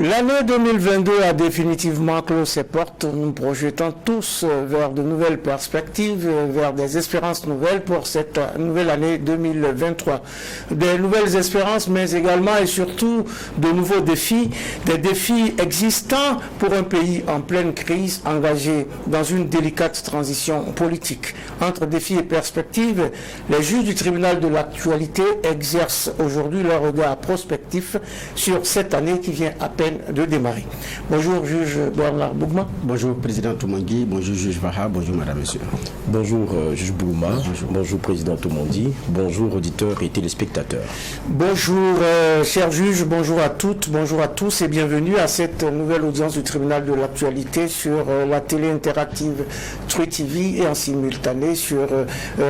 L'année 2022 a définitivement clos ses portes, nous projetons tous vers de nouvelles perspectives, vers des espérances nouvelles pour cette nouvelle année 2023. Des nouvelles espérances, mais également et surtout de nouveaux défis, des défis existants pour un pays en pleine crise, engagé dans une délicate transition politique. Entre défis et perspectives, les juges du tribunal de l'actualité exercent aujourd'hui leur regard prospectif sur cette année qui vient à peine de démarrer. Bonjour juge Bernard Bougma. Bonjour président Toumangui, bonjour juge Vaha, bonjour madame, monsieur. Bonjour juge Bougma, bonjour président Toumangui, bonjour auditeurs et téléspectateurs. Bonjour chers juges, bonjour à toutes, bonjour à tous et bienvenue à cette nouvelle audience du tribunal de l'actualité sur la télé interactive True TV et en simultané sur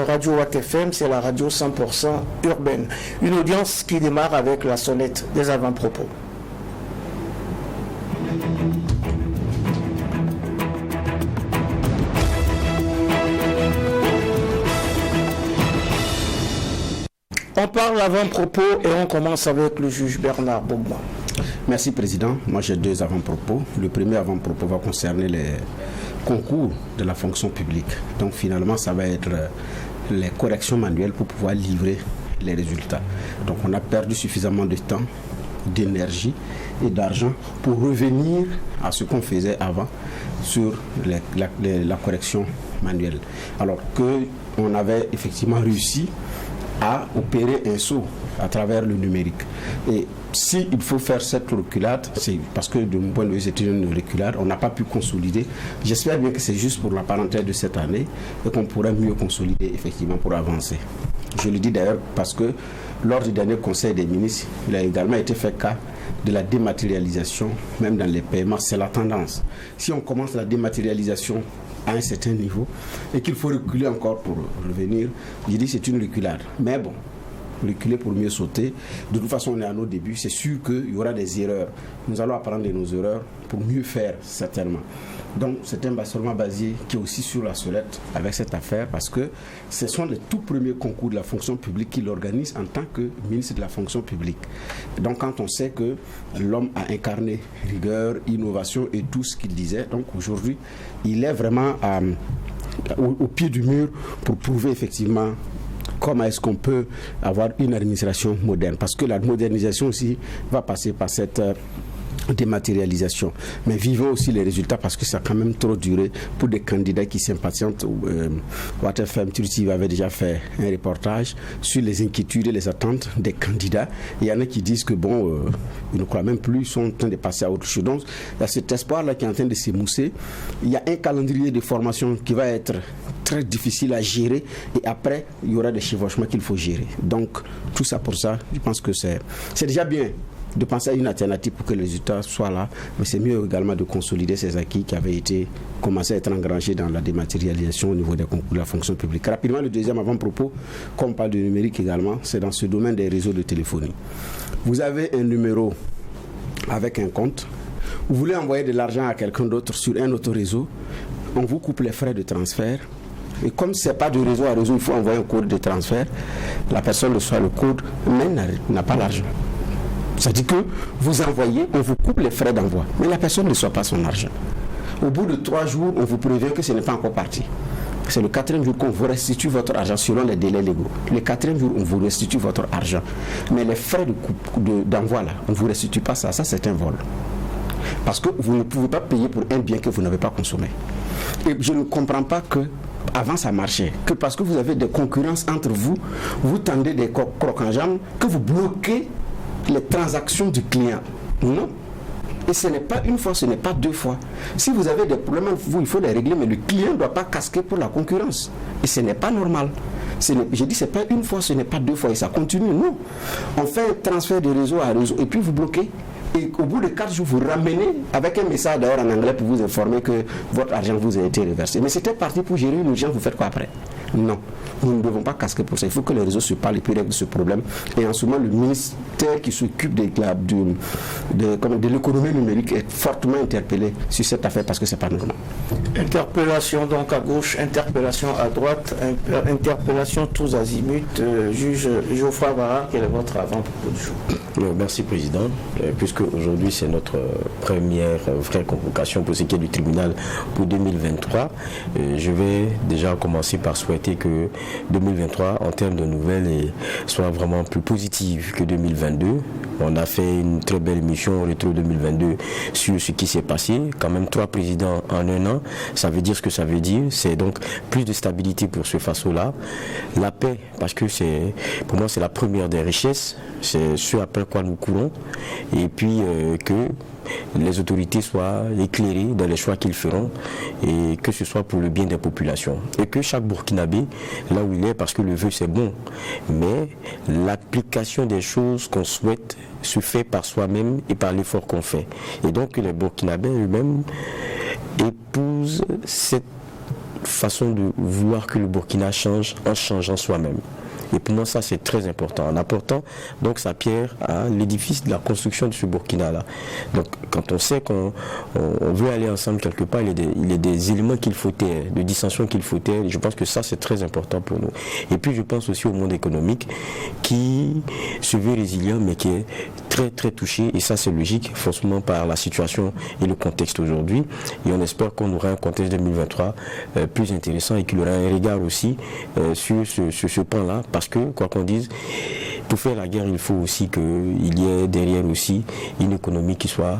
Radio Watt FM, c'est la radio 100% urbaine. Une audience qui démarre avec la sonnette des avant-propos. On parle avant-propos et on commence avec le juge Bernard Bougma. Merci président. Moi j'ai deux avant-propos. Le premier avant-propos va concerner les concours de la fonction publique. Donc finalement ça va être les corrections manuelles pour pouvoir livrer les résultats. Donc on a perdu suffisamment de temps, d'énergie et d'argent pour revenir à ce qu'on faisait avant sur la correction manuelle. Alors qu'on avait effectivement réussi à opérer un saut à travers le numérique. Et s'il faut faire cette reculade, c'est parce que de mon point de vue c'est une reculade, on n'a pas pu consolider. J'espère bien que c'est juste pour la parenthèse de cette année et qu'on pourra mieux consolider effectivement pour avancer. Je le dis d'ailleurs parce que lors du dernier conseil des ministres, il a également été fait cas de la dématérialisation, même dans les paiements, c'est la tendance. Si on commence la dématérialisation à un certain niveau et qu'il faut reculer encore pour revenir, je dis c'est une reculade. Mais bon, reculer pour mieux sauter. De toute façon, on est à nos débuts. C'est sûr qu'il y aura des erreurs. Nous allons apprendre de nos erreurs pour mieux faire, certainement. Donc, c'est un seulement basé qui est aussi sur la solette avec cette affaire parce que ce sont les tout premiers concours de la fonction publique qu'il organise en tant que ministre de la fonction publique. Donc, quand on sait que l'homme a incarné rigueur, innovation et tout ce qu'il disait, donc aujourd'hui, il est vraiment au pied du mur pour prouver effectivement comment est-ce qu'on peut avoir une administration moderne. Parce que la modernisation aussi va passer par cette dématérialisation. Mais vivons aussi les résultats parce que ça a quand même trop duré pour des candidats qui s'impatientent. Watt FM True TV avait déjà fait un reportage sur les inquiétudes et les attentes des candidats. Il y en a qui disent que bon, ils ne croient même plus, ils sont en train de passer à autre chose. Donc, il y a cet espoir-là qui est en train de s'émousser. Il y a un calendrier de formation qui va être très difficile à gérer et après, il y aura des chevauchements qu'il faut gérer. Donc, tout ça pour ça, je pense que c'est déjà bien de penser à une alternative pour que les résultats soient là, mais c'est mieux également de consolider ces acquis qui avaient commencé à être engrangés dans la dématérialisation au niveau des concours de la fonction publique. Rapidement, le deuxième avant-propos, comme on parle de numérique également, c'est dans ce domaine des réseaux de téléphonie. Vous avez un numéro avec un compte, vous voulez envoyer de l'argent à quelqu'un d'autre sur un autre réseau, on vous coupe les frais de transfert. Et comme ce n'est pas de réseau à réseau, il faut envoyer un code de transfert, la personne reçoit le code, mais n'a pas l'argent. C'est-à-dire que vous envoyez, on vous coupe les frais d'envoi, mais la personne ne reçoit pas son argent. Au bout de 3 jours, on vous prévient que ce n'est pas encore parti. C'est le 4e jour qu'on vous restitue votre argent selon les délais légaux. Le 4e jour, on vous restitue votre argent. Mais les frais d'envoi, là, on ne vous restitue pas ça. Ça, c'est un vol. Parce que vous ne pouvez pas payer pour un bien que vous n'avez pas consommé. Et je ne comprends pas que avant ça marchait, que parce que vous avez des concurrences entre vous, vous tendez des crocs en jambes, que vous bloquez les transactions du client. Non. Et ce n'est pas une fois, ce n'est pas 2 fois. Si vous avez des problèmes, il faut les régler, mais le client ne doit pas casquer pour la concurrence. Et ce n'est pas normal. Je dis, ce n'est pas une fois, ce n'est pas 2 fois, et ça continue. Non. On fait un transfert de réseau à réseau, et puis vous bloquez. Et au bout de 4 jours, vous ramenez avec un message d'ailleurs en anglais pour vous informer que votre argent vous a été reversé. Mais c'était parti pour gérer une urgence, vous faites quoi après? Non. nous ne devons pas casquer pour ça. Il faut que les réseaux se parlent et puis règlent ce problème. Et en ce moment, le ministère qui s'occupe de l'économie numérique est fortement interpellé sur cette affaire parce que c'est pas normal. Interpellation donc à gauche, interpellation à droite, interpellation tous azimuts. Juge Geoffroy Bara, quel est votre avant-propos du jour? Merci Président, puisque aujourd'hui c'est notre première vraie convocation pour ce qui est du tribunal pour 2023. Je vais déjà commencer par souhaiter que 2023 en termes de nouvelles soit vraiment plus positive que 2022. On a fait une très belle émission Rétro 2022 sur ce qui s'est passé. Quand même 3 présidents en un an, ça veut dire ce que ça veut dire. C'est donc plus de stabilité pour ce Faso-là. La paix, parce que pour moi c'est la première des richesses. C'est ce après quoi nous courons. Et puis que les autorités soient éclairées dans les choix qu'ils feront et que ce soit pour le bien des populations. Et que chaque Burkinabé, là où il est, parce que le vœu c'est bon, mais l'application des choses qu'on souhaite se fait par soi-même et par l'effort qu'on fait. Et donc que les Burkinabés eux-mêmes épousent cette façon de vouloir que le Burkina change en changeant soi-même. Et pour moi, ça, c'est très important, en apportant donc sa pierre à l'édifice de la construction de ce Burkina-là. Donc, quand on sait qu'on veut aller ensemble quelque part, il y a des éléments qu'il faut taire, de dissensions qu'il faut taire, et je pense que ça, c'est très important pour nous. Et puis, je pense aussi au monde économique qui se veut résilient, mais qui est très, très touché, et ça, c'est logique, forcément par la situation et le contexte aujourd'hui. Et on espère qu'on aura un contexte 2023 plus intéressant et qu'il aura un regard aussi sur ce point-là. Parce que, quoi qu'on dise, pour faire la guerre, il faut aussi qu'il y ait derrière aussi une économie qui soit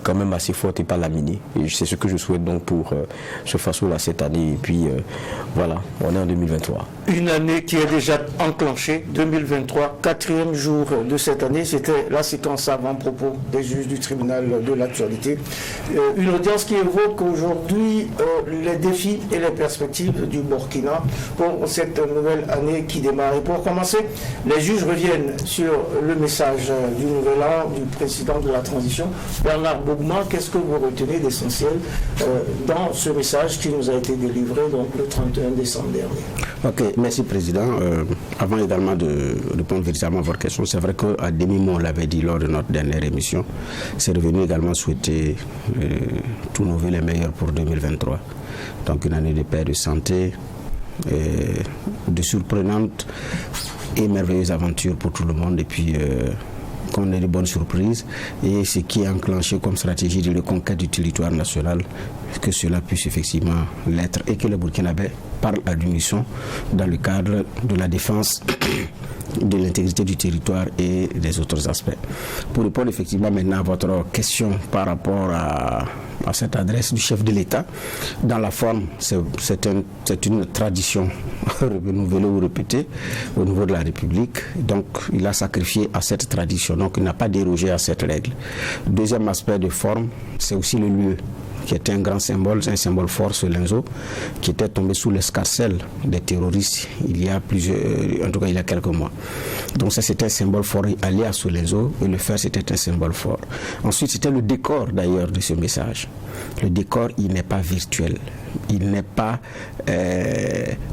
quand même assez forte et pas laminée. Et c'est ce que je souhaite donc pour ce Faso-là cette année. Et puis voilà, on est en 2023. Une année qui est déjà enclenchée, 2023, 4e jour de cette année. C'était la séquence avant-propos des juges du tribunal de l'actualité. Une audience qui évoque aujourd'hui les défis et les perspectives du Burkina pour cette nouvelle année qui démarre. Et pour commencer, les juges reviennent sur le message du nouvel an du président de la transition, Bernard Bougma. Qu'est-ce que vous retenez d'essentiel dans ce message qui nous a été délivré donc, le 31 décembre dernier? Ok, merci Président. Avant également de répondre véritablement à votre question, c'est vrai qu'à demi-mot, on l'avait dit lors de notre dernière émission, c'est revenu également souhaiter tout nouvel et meilleur pour 2023. Donc une année de paix, de santé, de surprenantes et merveilleuses aventures pour tout le monde, et puis qu'on ait de bonnes surprises, et ce qui est enclenché comme stratégie de reconquête du territoire national, que cela puisse effectivement l'être, et que le Burkinabé parle à l'unisson dans le cadre de la défense de l'intégrité du territoire et des autres aspects. Pour répondre effectivement maintenant à votre question par rapport à cette adresse du chef de l'État, dans la forme, c'est une tradition renouvelée ou répétée au niveau de la République. Donc, il a sacrifié à cette tradition. Donc, il n'a pas dérogé à cette règle. Deuxième aspect de forme, c'est aussi le lieu, qui était un grand symbole, un symbole fort sur l'Enzo, qui était tombé sous l'escarcelle des terroristes il y a quelques mois. Donc ça, c'était un symbole fort allié à Solenzo, et le faire, c'était un symbole fort. Ensuite, c'était le décor d'ailleurs de ce message. Le décor, il n'est pas virtuel. Il n'est pas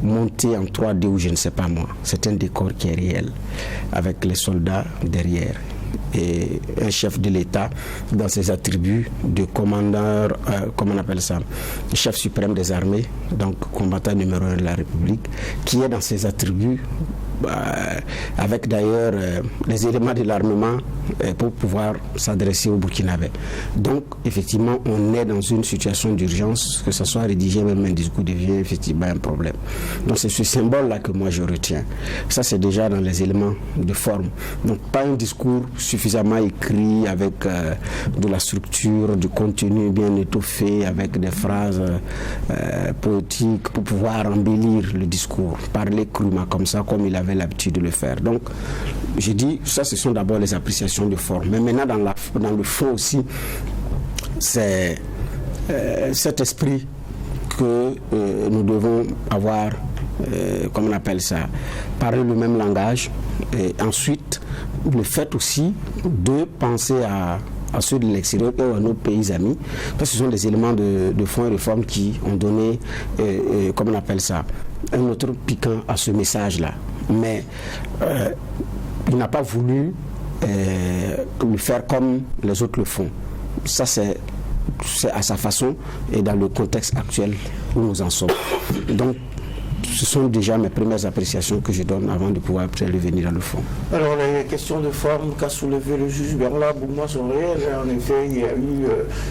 monté en 3D ou je ne sais pas moi. C'est un décor qui est réel, avec les soldats derrière. Et un chef de l'État dans ses attributs de commandeur, comment on appelle ça, chef suprême des armées, donc combattant numéro 1 de la République, qui est dans ses attributs avec d'ailleurs les éléments de l'armement pour pouvoir s'adresser au Burkinabé. Donc effectivement on est dans une situation d'urgence, que ce soit rédigé même un discours devient effectivement un problème. Donc c'est ce symbole là que moi je retiens. Ça c'est déjà dans les éléments de forme. Donc pas un discours suffisamment écrit avec de la structure, du contenu bien étoffé, avec des phrases poétiques pour pouvoir embellir le discours, parler crûment comme ça, comme il avait l'habitude de le faire. Donc, j'ai dit, ça, ce sont d'abord les appréciations de forme. Mais maintenant, dans le fond aussi, c'est cet esprit que nous devons avoir, comment on appelle ça, parler le même langage. Et ensuite, le fait aussi de penser à ceux de l'extérieur et à nos pays amis, parce que ce sont des éléments de fond et de forme qui ont donné, comment on appelle ça, un autre piquant à ce message-là. Mais il n'a pas voulu le faire comme les autres le font. Ça, c'est à sa façon et dans le contexte actuel où nous en sommes. Donc, ce sont déjà mes premières appréciations que je donne avant de pouvoir venir dans le fond. Alors, les questions de forme qu'a soulevé le juge Bernard Bougma sont réelles. En effet, il y a eu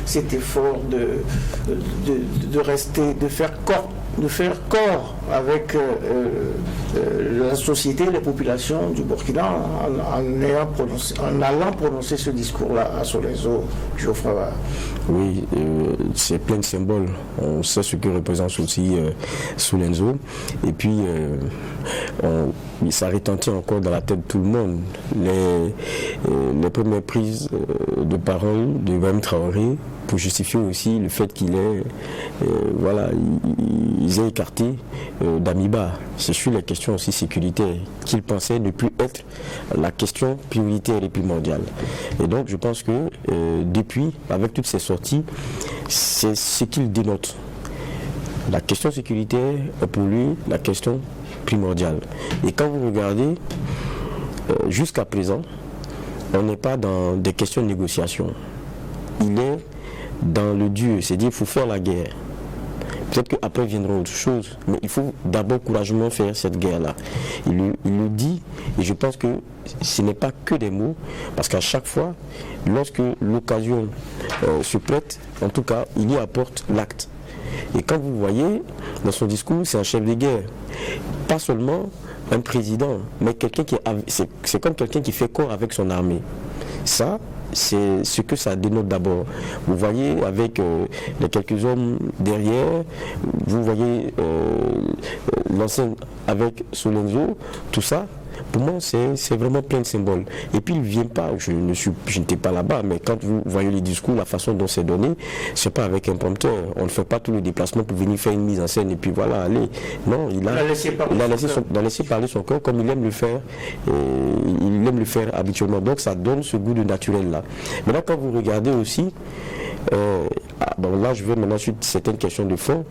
cet effort de rester, de faire corps avec la société, les populations du Burkina en allant prononcer ce discours-là à Solenzo, Geoffroy. Oui, c'est plein de symboles. On sait ce que représente aussi Solenzo. Et puis, ça retentit encore dans la tête de tout le monde. Les premières prises de parole de Ibrahim Traoré pour justifier aussi le fait qu'il ait, ils aient écarté Damiba. C'est sur les questions aussi sécuritaires qu'il pensait ne plus être la question prioritaire et primordiale. Et donc, je pense que depuis, avec toutes ces sorties, c'est ce qu'il dénote. La question sécuritaire est pour lui la question primordiale. Et quand vous regardez, jusqu'à présent, on n'est pas dans des questions de négociation. Il est dans le dur, c'est-à-dire qu'il faut faire la guerre. Peut-être qu'après viendra autre chose, mais il faut d'abord courageusement faire cette guerre-là. Il le dit, et je pense que ce n'est pas que des mots, parce qu'à chaque fois, lorsque l'occasion se prête, en tout cas, il y apporte l'acte. Et quand vous voyez, dans son discours, c'est un chef de guerre. Pas seulement un président, mais c'est comme quelqu'un qui fait corps avec son armée. Ça, c'est ce que ça dénote d'abord. Vous voyez, avec les quelques hommes derrière, vous voyez l'ancien avec Solenzo, tout ça. Pour moi, c'est vraiment plein de symboles. Et puis, il ne vient pas, je n'étais pas là-bas, mais quand vous voyez les discours, la façon dont c'est donné, c'est pas avec un prompteur. On ne fait pas tout le déplacement pour venir faire une mise en scène et puis voilà, allez. Non, il a laissé parler son corps comme il aime le faire. Il aime le faire habituellement. Donc, ça donne ce goût de naturel-là. Maintenant, quand vous regardez aussi, là, je vais maintenant sur certaines questions de fond.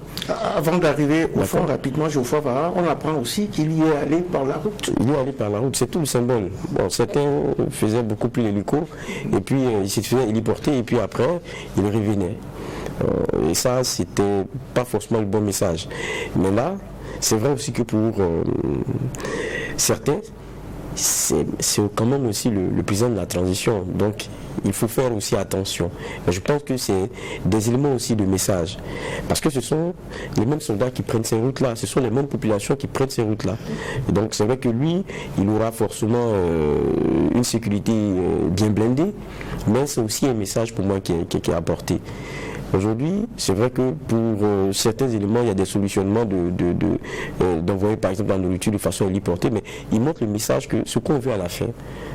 Avant d'arriver au fond, rapidement, Geoffroy Vara, on apprend aussi qu'il y est allé par la route. Il est allé par la route, c'est tout le symbole. Bon, certains faisaient beaucoup plus l'hélico, et puis ils se faisaient héliporter, et puis après, ils revenaient. Et ça, c'était pas forcément le bon message. Mais là, c'est vrai aussi que pour certains, c'est quand même aussi le président de la transition. Donc, il faut faire aussi attention. Mais je pense que c'est des éléments aussi de message. Parce que ce sont les mêmes soldats qui prennent ces routes-là. Ce sont les mêmes populations qui prennent ces routes-là. Et donc, c'est vrai que lui, il aura forcément une sécurité bien blindée. Mais c'est aussi un message pour moi qui est apporté. Aujourd'hui, c'est vrai que pour certains éléments, il y a des solutionnements d'envoyer par exemple la nourriture de façon héliportée, mais il montre le message que ce qu'on veut à la fin,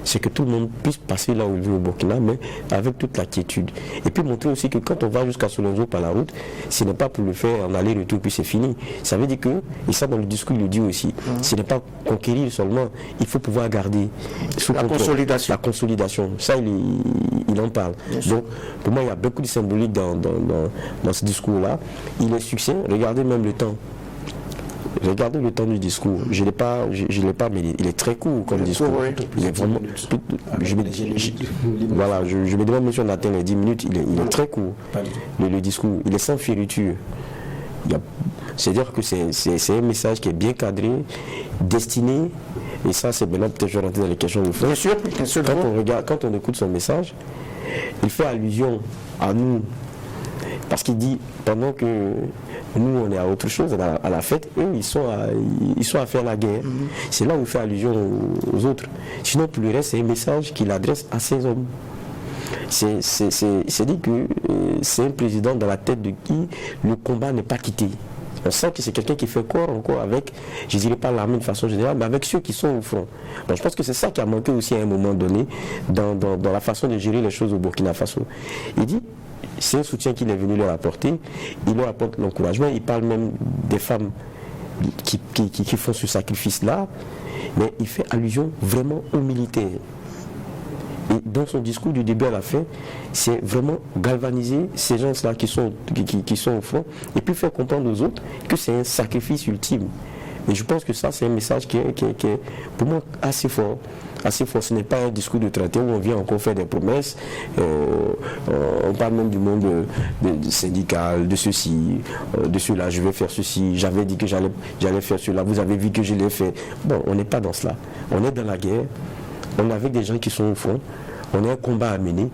c'est que tout le monde puisse passer là où il veut au Burkina, mais avec toute la quiétude. Et puis montrer aussi que quand on va jusqu'à Solenzo par la route, ce n'est pas pour le faire en aller-retour puis c'est fini. Ça veut dire que, et ça dans le discours il le dit aussi, ce n'est pas conquérir seulement, il faut pouvoir garder la consolidation. Ça, il en parle. Donc, pour moi, il y a beaucoup de symbolique dans ce discours-là. Il est succinct. Regardez même le temps. Regardez le temps du discours. Je ne l'ai pas, mais il est très court comme discours. Il est vraiment. Je me demande même si on atteint les 10 minutes. Il est très court. Le discours. Il est sans fioriture. C'est-à-dire que c'est un message qui est bien cadré, destiné. Et ça, c'est maintenant peut-être je vais rentrer dans les questions de fond. Bien sûr. Quand on écoute son message, il fait allusion à nous. Parce qu'il dit, pendant que nous, on est à autre chose, à la fête, eux, ils sont à faire la guerre. C'est là où il fait allusion aux autres. Sinon, pour le reste, c'est un message qu'il adresse à ces hommes. C'est dit que c'est un président dans la tête de qui le combat n'est pas quitté. On sent que c'est quelqu'un qui fait corps encore avec, je ne dirais pas l'armée de façon générale, mais avec ceux qui sont au front. Donc je pense que c'est ça qui a manqué aussi à un moment donné dans la façon de gérer les choses au Burkina Faso. Il dit, c'est un soutien qu'il est venu leur apporter, il leur apporte l'encouragement, il parle même des femmes qui font ce sacrifice-là, mais il fait allusion vraiment aux militaires. Et dans son discours du début à la fin, c'est vraiment galvaniser ces gens-là qui sont au front et puis faire comprendre aux autres que c'est un sacrifice ultime. Et je pense que ça, c'est un message qui est pour moi assez fort. Assez fort. Ce n'est pas un discours de traité où on vient encore faire des promesses. On parle même du monde syndical, de ceci, de cela. Je vais faire ceci. J'avais dit que j'allais faire cela. Vous avez vu que je l'ai fait. Bon, on n'est pas dans cela. On est dans la guerre. On est avec des gens qui sont au front. On a un combat à mener.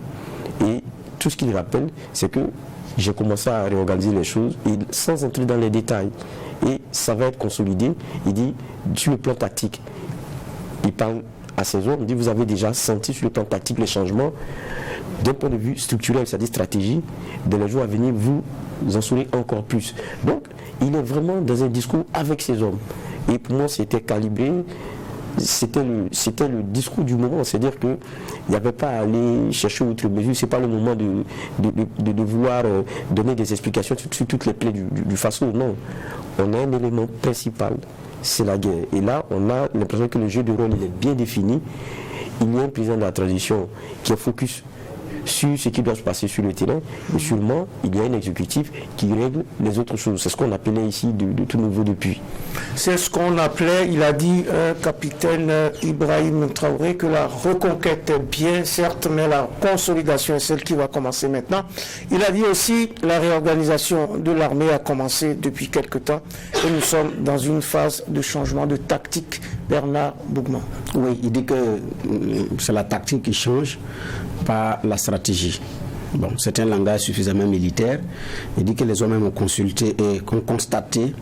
Et tout ce qu'il rappelle, c'est que j'ai commencé à réorganiser les choses et sans entrer dans les détails. Et ça va être consolidé. Il dit, sur le plan tactique, il parle à ses hommes, il dit, vous avez déjà senti sur le plan tactique les changements. D'un point de vue structurel, c'est-à-dire stratégie, dans les jours à venir, vous en saurez encore plus. Donc, il est vraiment dans un discours avec ses hommes. Et pour moi, c'était calibré. C'était le discours du moment, c'est-à-dire qu'il n'y avait pas à aller chercher outre mesure, ce n'est pas le moment de vouloir donner des explications sur toutes les plaies du faso, non. On a un élément principal, c'est la guerre. Et là, on a l'impression que le jeu de rôle il est bien défini. Il y a un président de la transition qui est focus sur ce qui doit se passer sur le terrain, et sûrement il y a un exécutif qui règle les autres choses. C'est ce qu'on appelait ici de tout nouveau depuis. C'est ce qu'on appelait, il a dit, capitaine Ibrahim Traoré, que la reconquête est bien, certes, mais la consolidation est celle qui va commencer maintenant. Il a dit aussi la réorganisation de l'armée a commencé depuis quelque temps et nous sommes dans une phase de changement de tactique. Bernard Bougman. Oui, il dit que c'est la tactique qui change, pas la stratégie. Bon, c'est un langage suffisamment militaire. Il dit que les hommes ont consulté et ont constaté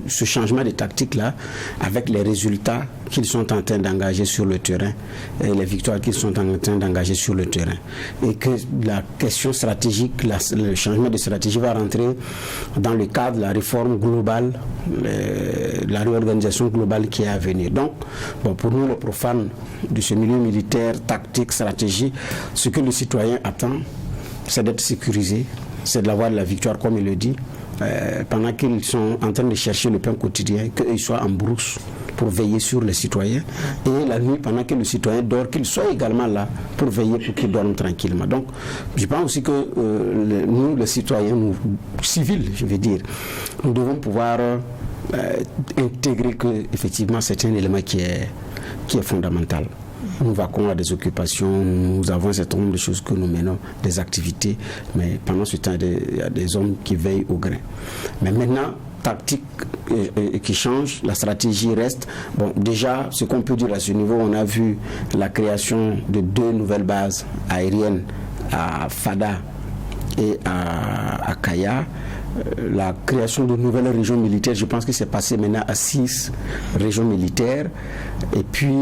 ce changement de tactique-là avec les résultats qu'ils sont en train d'engager sur le terrain et les victoires qu'ils sont en train d'engager sur le terrain. Et que la question stratégique, le changement de stratégie va rentrer dans le cadre de la réforme globale, la réorganisation globale qui est à venir. Donc, bon, pour nous, les profanes de ce milieu militaire, tactique, stratégie, ce que le citoyen attend, c'est d'être sécurisé, c'est d'avoir de la victoire, comme il le dit. Pendant qu'ils sont en train de chercher le pain quotidien, qu'ils soient en brousse pour veiller sur les citoyens, et la nuit, pendant que le citoyen dort, qu'ils soient également là pour veiller pour qu'ils dorment tranquillement. Donc, je pense aussi que nous, les citoyens, nous, civils, je veux dire, nous devons pouvoir intégrer que effectivement c'est un élément qui est fondamental. Nous vaquons à des occupations, nous avons un certain nombre de choses que nous menons, des activités, mais pendant ce temps, il y a des hommes qui veillent au grain. Mais maintenant, tactique qui change, la stratégie reste. Bon, déjà, ce qu'on peut dire à ce niveau, on a vu la création de 2 nouvelles bases aériennes à Fada et à Kaya. La création de nouvelles régions militaires, je pense que c'est passé maintenant à 6 régions militaires. Et puis,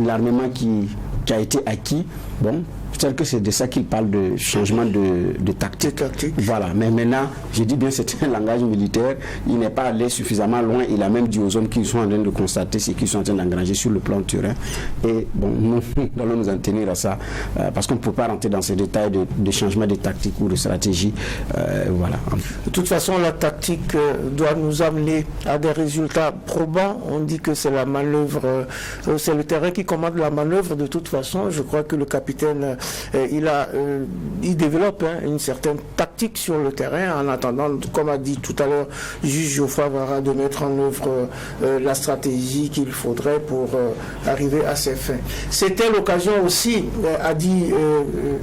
l'armement qui a été acquis, bon, c'est que c'est de ça qu'il parle, de changement de tactique. Voilà, mais maintenant, je dis bien c'est un langage militaire, il n'est pas allé suffisamment loin, il a même dit aux hommes qui sont en train de constater ce qu'ils sont en train d'engranger sur le plan terrain. Et bon, nous allons nous en tenir à ça, parce qu'on ne peut pas rentrer dans ces détails de changement de tactique ou de stratégie. Voilà. De toute façon, la tactique doit nous amener à des résultats probants. On dit que c'est la manœuvre, c'est le terrain qui commande la manœuvre. De toute façon, je crois que le capitaine il développe une certaine tactique sur le terrain en attendant, comme a dit tout à l'heure juge Geoffroy Vara, de mettre en œuvre la stratégie qu'il faudrait pour arriver à ses fins. C'était l'occasion aussi, a dit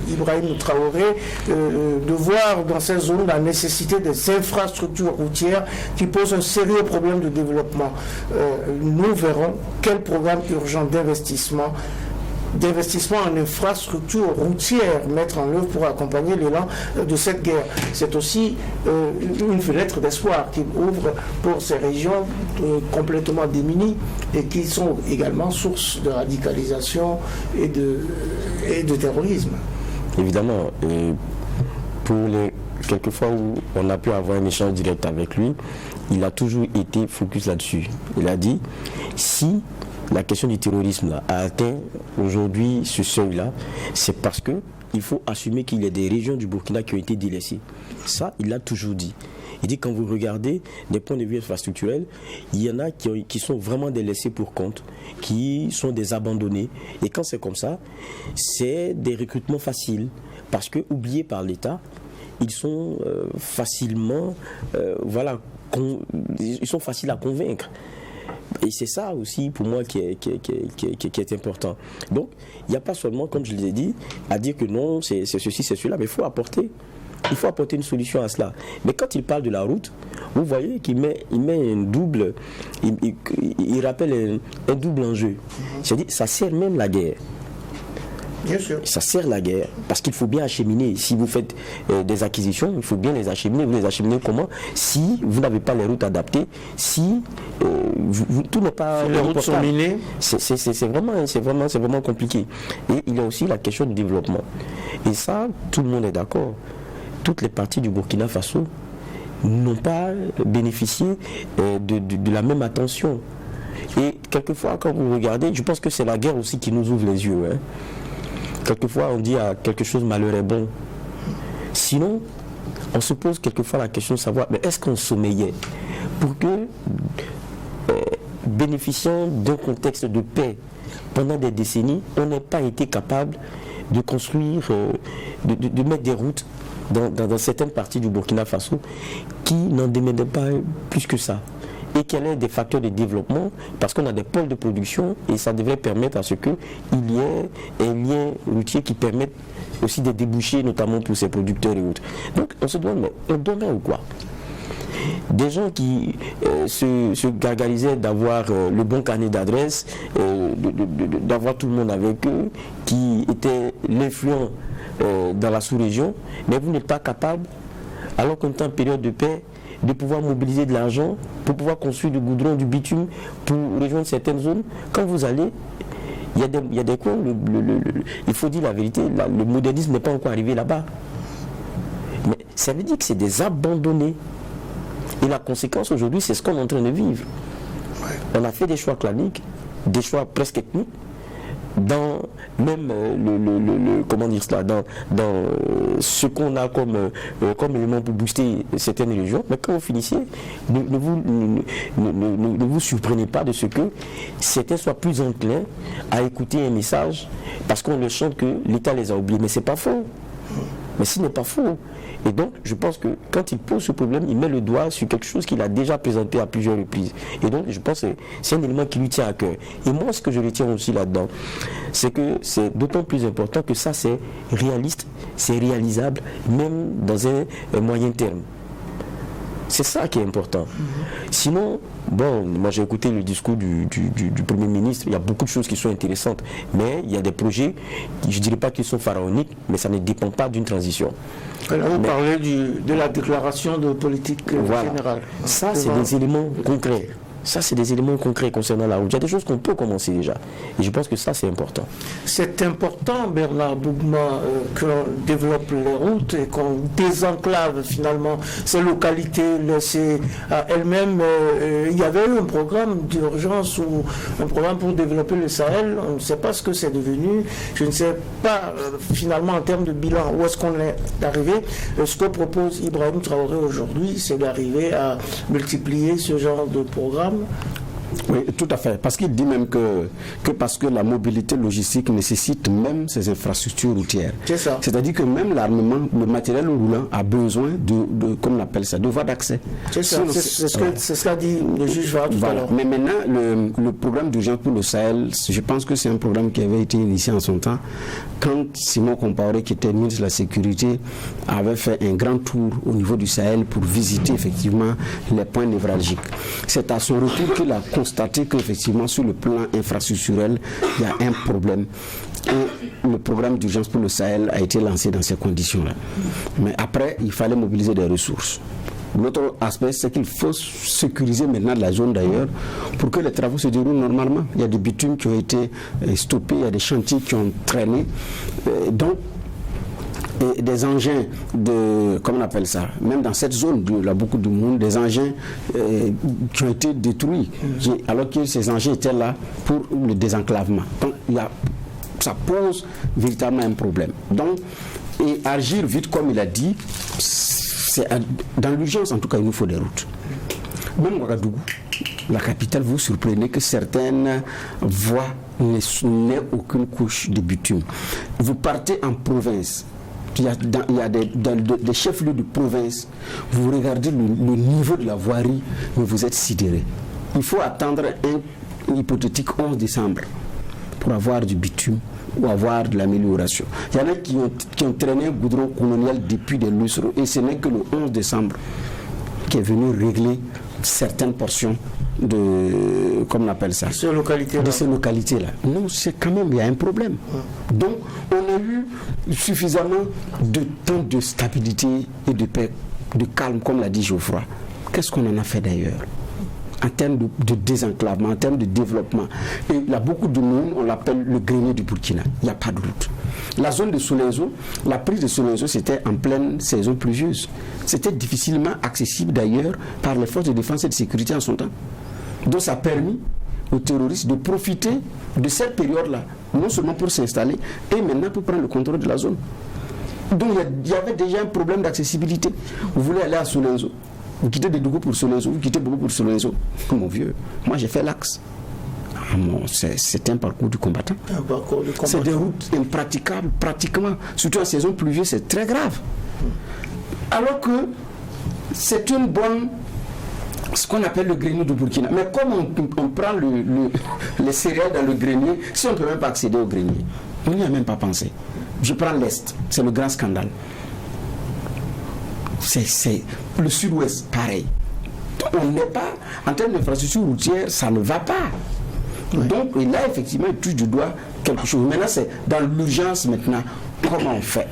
Ibrahim Traoré, de voir dans ces zones la nécessité des infrastructures routières qui posent un sérieux problème de développement. Nous verrons quel programme urgent d'investissement en infrastructures routières mettre en œuvre pour accompagner l'élan de cette guerre. C'est aussi une fenêtre d'espoir qui ouvre pour ces régions complètement démunies et qui sont également source de radicalisation et de terrorisme. Évidemment, pour les quelques fois où on a pu avoir un échange direct avec lui, il a toujours été focus là-dessus. Il a dit, si la question du terrorisme là, a atteint aujourd'hui ce seuil-là, c'est parce qu'il faut assumer qu'il y a des régions du Burkina qui ont été délaissées. Ça, il l'a toujours dit. Il dit, quand vous regardez des points de vue infrastructurels, il y en a qui sont vraiment délaissés pour compte, qui sont des abandonnés. Et quand c'est comme ça, c'est des recrutements faciles. Parce que, oubliés par l'État, ils sont facilement ils sont faciles à convaincre. Et c'est ça aussi pour moi qui est important. Donc il n'y a pas seulement, comme je l'ai dit, à dire que non, c'est ceci, c'est cela, mais il faut apporter une solution à cela. Mais quand il parle de la route, vous voyez qu'il met un double, il rappelle un double enjeu. C'est-à-dire, ça sert même la guerre. Bien sûr. Ça sert la guerre parce qu'il faut bien acheminer. Si vous faites des acquisitions, il faut bien les acheminer. Vous les acheminez comment? Si vous n'avez pas les routes adaptées, si tout n'est pas... Si les routes sont minées. C'est vraiment compliqué. Et il y a aussi la question du développement. Et ça, tout le monde est d'accord. Toutes les parties du Burkina Faso n'ont pas bénéficié de la même attention. Et quelquefois, quand vous regardez, je pense que c'est la guerre aussi qui nous ouvre les yeux. Hein. Quelquefois, on dit à quelque chose malheur est bon. Sinon, on se pose quelquefois la question de savoir, mais est-ce qu'on sommeillait pour que, bénéficiant d'un contexte de paix pendant des décennies, on n'ait pas été capable de construire, de mettre des routes dans certaines parties du Burkina Faso qui n'en demandaient pas plus que ça. Et qu'il y ait des facteurs de développement, parce qu'on a des pôles de production et ça devrait permettre à ce qu'il y ait un lien routier qui permette aussi des débouchés, notamment pour ces producteurs et autres. Donc on se demande, mais on dormait ou quoi? Des gens qui se gargarisaient d'avoir le bon carnet d'adresse, d'avoir tout le monde avec eux, qui étaient l'influent dans la sous-région, mais vous n'êtes pas capable, alors qu'on est en période de paix, de pouvoir mobiliser de l'argent pour pouvoir construire du goudron, du bitume pour rejoindre certaines zones. Quand vous allez, il y a des coins, il faut dire la vérité, le modernisme n'est pas encore arrivé là-bas. Mais ça veut dire que c'est des abandonnés. Et la conséquence aujourd'hui, c'est ce qu'on est en train de vivre. On a fait des choix claniques, des choix presque ethniques, dans même comment dire cela, dans ce qu'on a comme élément pour booster certaines régions. Mais quand vous finissez, ne vous surprenez pas de ce que certains soient plus enclins à écouter un message parce qu'on le chante que l'État les a oubliés. Mais c'est pas faux. Mais ce n'est pas faux. Et donc, je pense que quand il pose ce problème, il met le doigt sur quelque chose qu'il a déjà présenté à plusieurs reprises. Et donc, je pense que c'est un élément qui lui tient à cœur. Et moi, ce que je retiens aussi là-dedans, c'est que c'est d'autant plus important que ça, c'est réaliste, c'est réalisable, même dans un moyen terme. C'est ça qui est important. Sinon, bon, moi j'ai écouté le discours du Premier ministre, il y a beaucoup de choses qui sont intéressantes, mais il y a des projets, je ne dirais pas qu'ils sont pharaoniques, mais ça ne dépend pas d'une transition. Alors vous parlez de la déclaration de politique générale. Ça, c'est des éléments concrets. Ça, c'est des éléments concrets concernant la route. Il y a des choses qu'on peut commencer déjà. Et je pense que ça, c'est important. C'est important, Bernard Bougma, qu'on développe les routes et qu'on désenclave finalement ces localités laissées à elles-mêmes. Il y avait eu un programme d'urgence ou un programme pour développer le Sahel. On ne sait pas ce que c'est devenu. Je ne sais pas finalement en termes de bilan où est-ce qu'on est arrivé. Ce que propose Ibrahim Traoré aujourd'hui, c'est d'arriver à multiplier ce genre de programme. Oui, tout à fait. Parce qu'il dit même que parce que la mobilité logistique nécessite même ces infrastructures routières. C'est ça. C'est-à-dire que même l'armement, le matériel roulant a besoin de comme on appelle ça, de voies d'accès. C'est ça. C'est ce qu'a dit le juge Varra tout à l'heure. Mais maintenant, le programme d'urgence pour le Sahel, je pense que c'est un programme qui avait été initié en son temps quand Simon Compaoré, qui était ministre de la Sécurité, avait fait un grand tour au niveau du Sahel pour visiter effectivement les points névralgiques. C'est à son retour qu'il a constaté qu'effectivement sur le plan infrastructurel, il y a un problème. Et le programme d'urgence pour le Sahel a été lancé dans ces conditions-là. Mais après, il fallait mobiliser des ressources. L'autre aspect, c'est qu'il faut sécuriser maintenant la zone d'ailleurs pour que les travaux se déroulent normalement. Il y a des bitumes qui ont été stoppés, il y a des chantiers qui ont traîné. Donc, des engins comment on appelle ça, même dans cette zone, il y a beaucoup de monde, des engins qui ont été détruits, alors que ces engins étaient là pour le désenclavement. Donc, ça pose véritablement un problème. Donc, et agir vite, comme il a dit, dans l'urgence, en tout cas, il nous faut des routes. Même Ouagadougou, la capitale, vous surprenez que certaines voies n'aient aucune couche de bitume. Vous partez en province, Il y a des chefs-lieux de province, vous regardez le niveau de la voirie, mais vous êtes sidéré. Il faut attendre un hypothétique 11 décembre pour avoir du bitume ou avoir de l'amélioration. Il y en a qui ont traîné un goudron colonial depuis des lustres et ce n'est que le 11 décembre qui est venu régler certaines portions de, comme on appelle ça, de ces localités-là. Non, c'est quand même, il y a un problème. Donc, on a eu suffisamment de temps de stabilité et de paix, de calme, comme l'a dit Geoffroy. Qu'est-ce qu'on en a fait d'ailleurs en termes de désenclavement, en termes de développement? Et il y a beaucoup de monde, on l'appelle le grenier du Burkina. Il n'y a pas de doute. La zone de Solenzo, la prise de Solenzo, c'était en pleine saison pluvieuse. C'était difficilement accessible d'ailleurs par les forces de défense et de sécurité en son temps. Donc ça a permis aux terroristes de profiter de cette période-là, non seulement pour s'installer, et maintenant pour prendre le contrôle de la zone. Donc il y avait déjà un problème d'accessibilité. Vous voulez aller à Solenzo, vous quittez des Dougou pour Solenzo, vous quittez beaucoup pour Solenzo. Mon vieux, moi j'ai fait l'axe. C'est un parcours du combattant. C'est des routes impraticables, pratiquement. Surtout en saison pluvieuse, c'est très grave. Alors que c'est une bonne, ce qu'on appelle le grenier du Burkina. Mais comme on prend les céréales dans le grenier, si on ne peut même pas accéder au grenier, on n'y a même pas pensé. Je prends l'Est, c'est le grand scandale. C'est le Sud-Ouest, pareil. On n'est pas, en termes d'infrastructure routière, ça ne va pas. Donc, et là, effectivement, il touche du doigt quelque chose. Maintenant, c'est dans l'urgence, maintenant, comment on fait?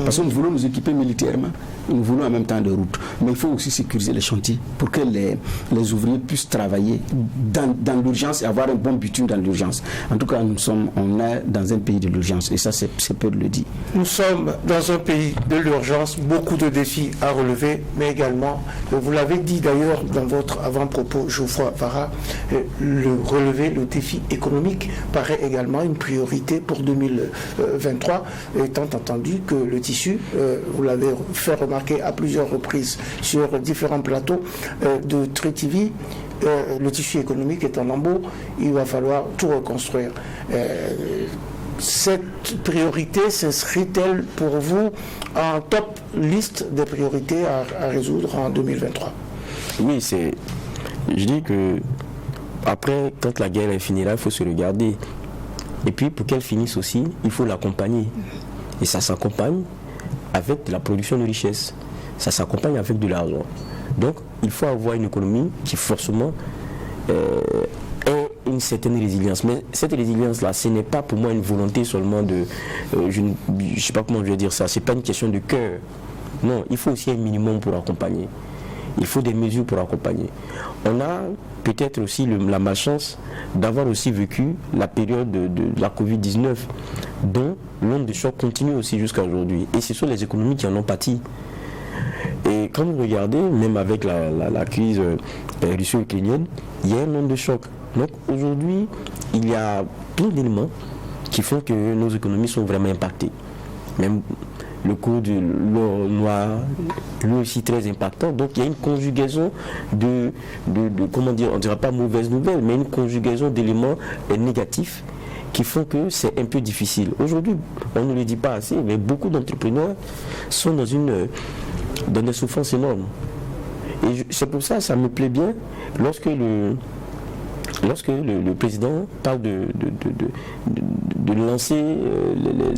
Parce que nous voulons nous équiper militairement, nous voulons en même temps des routes. Mais il faut aussi sécuriser les chantiers pour que les ouvriers puissent travailler dans l'urgence et avoir un bon bitume dans l'urgence. En tout cas, on est dans un pays de l'urgence et ça, c'est peu de le dire. Nous sommes dans un pays de l'urgence, beaucoup de défis à relever, mais également, vous l'avez dit d'ailleurs dans votre avant-propos, Geoffroy Vara, relever le défi économique paraît également une priorité pour 2023, étant entendu que le tissu, vous l'avez fait remarquer à plusieurs reprises sur différents plateaux de Tri TV, le tissu économique est en lambeaux, il va falloir tout reconstruire. Cette priorité s'inscrit-elle pour vous en top liste des priorités à résoudre en 2023? Oui, je dis que après, quand la guerre est finie là, il faut se regarder. Et puis pour qu'elle finisse aussi, il faut l'accompagner. Et ça s'accompagne avec de la production de richesse. Ça s'accompagne avec de l'argent. Donc, il faut avoir une économie qui forcément ait une certaine résilience. Mais cette résilience-là, ce n'est pas pour moi une volonté seulement de... je ne sais pas comment je vais dire ça. Ce n'est pas une question de cœur. Non, il faut aussi un minimum pour accompagner. Il faut des mesures pour accompagner. On a peut-être aussi la malchance d'avoir aussi vécu la période de la Covid-19, dont l'onde de choc continue aussi jusqu'à aujourd'hui. Et ce sont les économies qui en ont pâti. Et quand vous regardez, même avec la crise russo-ukrainienne, il y a une onde de choc. Donc aujourd'hui, il y a plein d'éléments qui font que nos économies sont vraiment impactées. Même le cours de l'or noir, lui aussi très impactant. Donc il y a une conjugaison de comment dire, on ne dira pas mauvaise nouvelle, mais une conjugaison d'éléments négatifs qui font que c'est un peu difficile. Aujourd'hui, on ne le dit pas assez, mais beaucoup d'entrepreneurs sont dans des souffrances énormes. Et c'est pour ça que ça me plaît bien lorsque le président parle de lancer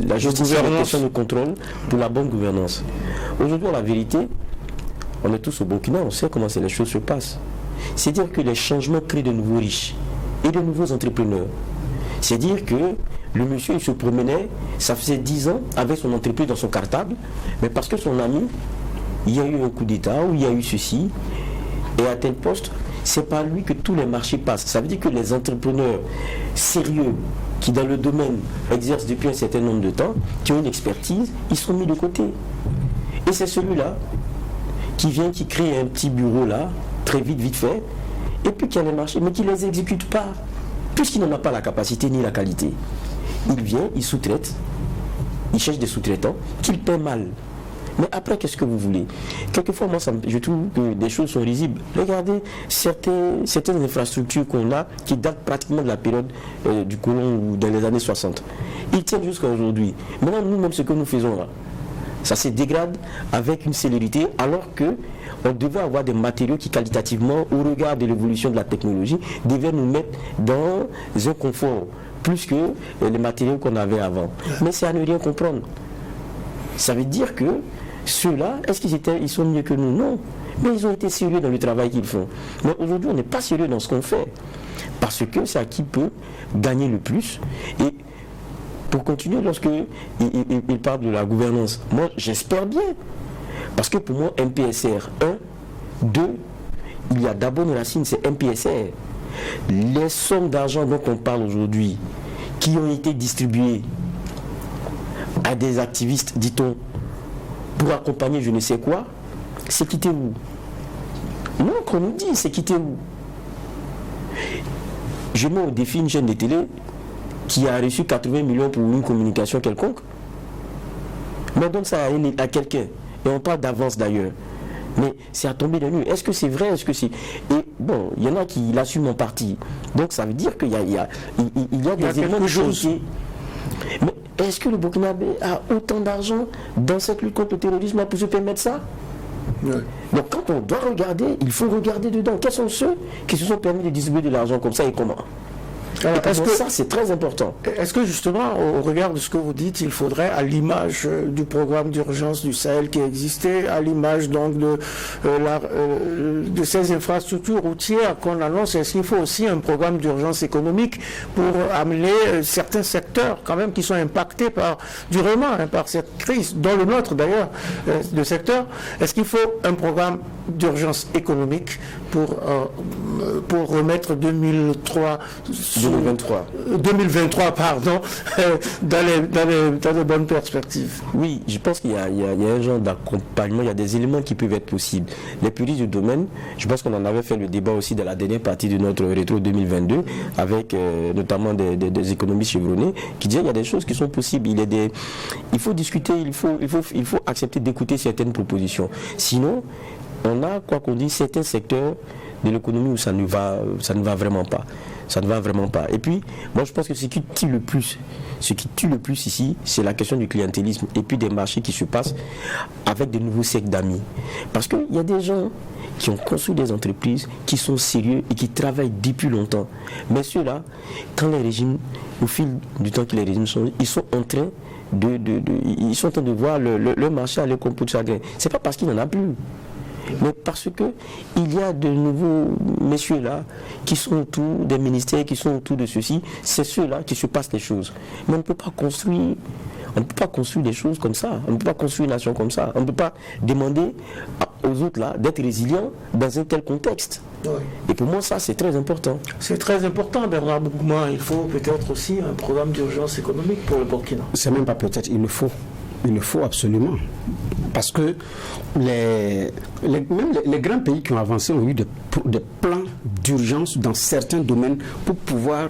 la justice et la question de contrôle pour la bonne gouvernance. Aujourd'hui, la vérité, on est tous au Burkina, on sait comment les choses se passent. C'est-à-dire que les changements créent de nouveaux riches et de nouveaux entrepreneurs. C'est-à-dire que le monsieur, il se promenait, ça faisait 10 ans, avec son entreprise dans son cartable, mais parce que son ami, il y a eu un coup d'État, ou il y a eu ceci, et à tel poste, c'est par lui que tous les marchés passent. Ça veut dire que les entrepreneurs sérieux, qui dans le domaine exercent depuis un certain nombre de temps, qui ont une expertise, ils sont mis de côté. Et c'est celui-là qui vient, qui crée un petit bureau là, très vite fait, et puis qui a les marchés, mais qui ne les exécute pas, puisqu'il n'en a pas la capacité ni la qualité. Il vient, il sous-traite, il cherche des sous-traitants qu'il paie mal. Mais après, qu'est-ce que vous voulez? Quelquefois, moi, je trouve que des choses sont risibles. Regardez certaines infrastructures qu'on a qui datent pratiquement de la période du colon ou dans les années 60. Ils tiennent jusqu'à aujourd'hui. Maintenant, nous-mêmes, ce que nous faisons là, Ça se dégrade avec une célérité, alors que on devait avoir des matériaux qui qualitativement, au regard de l'évolution de la technologie, devaient nous mettre dans un confort, plus que les matériaux qu'on avait avant. Mais c'est à ne rien comprendre. Ça veut dire que ceux-là, est-ce qu'ils sont mieux que nous? Non. Mais ils ont été sérieux dans le travail qu'ils font. Mais aujourd'hui, on n'est pas sérieux dans ce qu'on fait. Parce que c'est à qui peut gagner le plus. Et pour continuer, lorsqu'il parle de la gouvernance, moi j'espère bien. Parce que pour moi, MPSR 1, 2, il y a d'abord une racine, c'est MPSR. Les sommes d'argent dont on parle aujourd'hui, qui ont été distribuées à des activistes, dit-on, pour accompagner je ne sais quoi, c'est quitté où? Non, qu'on nous dit, c'est quitté où? Je mets au défi une chaîne de télé qui a reçu 80 millions pour une communication quelconque. Mais on donne ça à quelqu'un. Et on parle d'avance d'ailleurs. Mais c'est à tomber de nuit. Est-ce que c'est vrai? Est-ce que c'est... Et bon, il y en a qui l'assument en partie. Donc ça veut dire qu'il y a des éléments de choses. Mais est-ce que le Burkinabé a autant d'argent dans cette lutte contre le terrorisme pour se permettre ça? Oui. Donc quand on doit regarder, il faut regarder dedans. Quels sont ceux qui se sont permis de distribuer de l'argent comme ça et comment? Alors, est-ce que ça, c'est très important? Est-ce que justement, au regard de ce que vous dites, il faudrait, à l'image du programme d'urgence du Sahel qui existait, à l'image donc de ces infrastructures routières qu'on annonce, est-ce qu'il faut aussi un programme d'urgence économique pour amener certains secteurs quand même qui sont impactés durement par cette crise, dont le nôtre d'ailleurs, de secteur? Est-ce qu'il faut un programme d'urgence économique pour remettre 2023 pardon, dans les bonnes perspectives? Oui, je pense qu'il y a un genre d'accompagnement, il y a des éléments qui peuvent être possibles. Les puristes du domaine, je pense qu'on en avait fait le débat aussi dans la dernière partie de notre rétro 2022, avec notamment des économistes chevronnés, qui disaient qu'il y a des choses qui sont possibles. Il faut discuter, il faut accepter d'écouter certaines propositions. Sinon, on a, quoi qu'on dise, certains secteurs de l'économie où ça ne va vraiment pas. Ça ne va vraiment pas. Et puis, moi je pense que ce qui tue le plus ici, c'est la question du clientélisme et puis des marchés qui se passent avec de nouveaux cercles d'amis. Parce qu'il y a des gens qui ont construit des entreprises, qui sont sérieux et qui travaillent depuis longtemps. Mais ceux-là, quand les régimes, au fil du temps que les régimes sont, ils sont en train de voir le marché aller comme peau de chagrin. C'est pas parce qu'il n'en a plus, mais parce que il y a de nouveaux messieurs là qui sont autour des ministères, qui sont autour de ceci. C'est ceux-là qui se passent les choses. Mais on ne peut pas construire des choses comme ça. On ne peut pas construire une nation comme ça. On ne peut pas demander aux autres là d'être résilients dans un tel contexte. Oui. Et pour moi, ça, c'est très important. C'est très important, Bernard Bougouma. Il faut peut-être aussi un programme d'urgence économique pour le Burkina. C'est même pas peut-être, il le faut. Il le faut absolument. Parce que même les grands pays qui ont avancé ont eu des plans d'urgence dans certains domaines pour pouvoir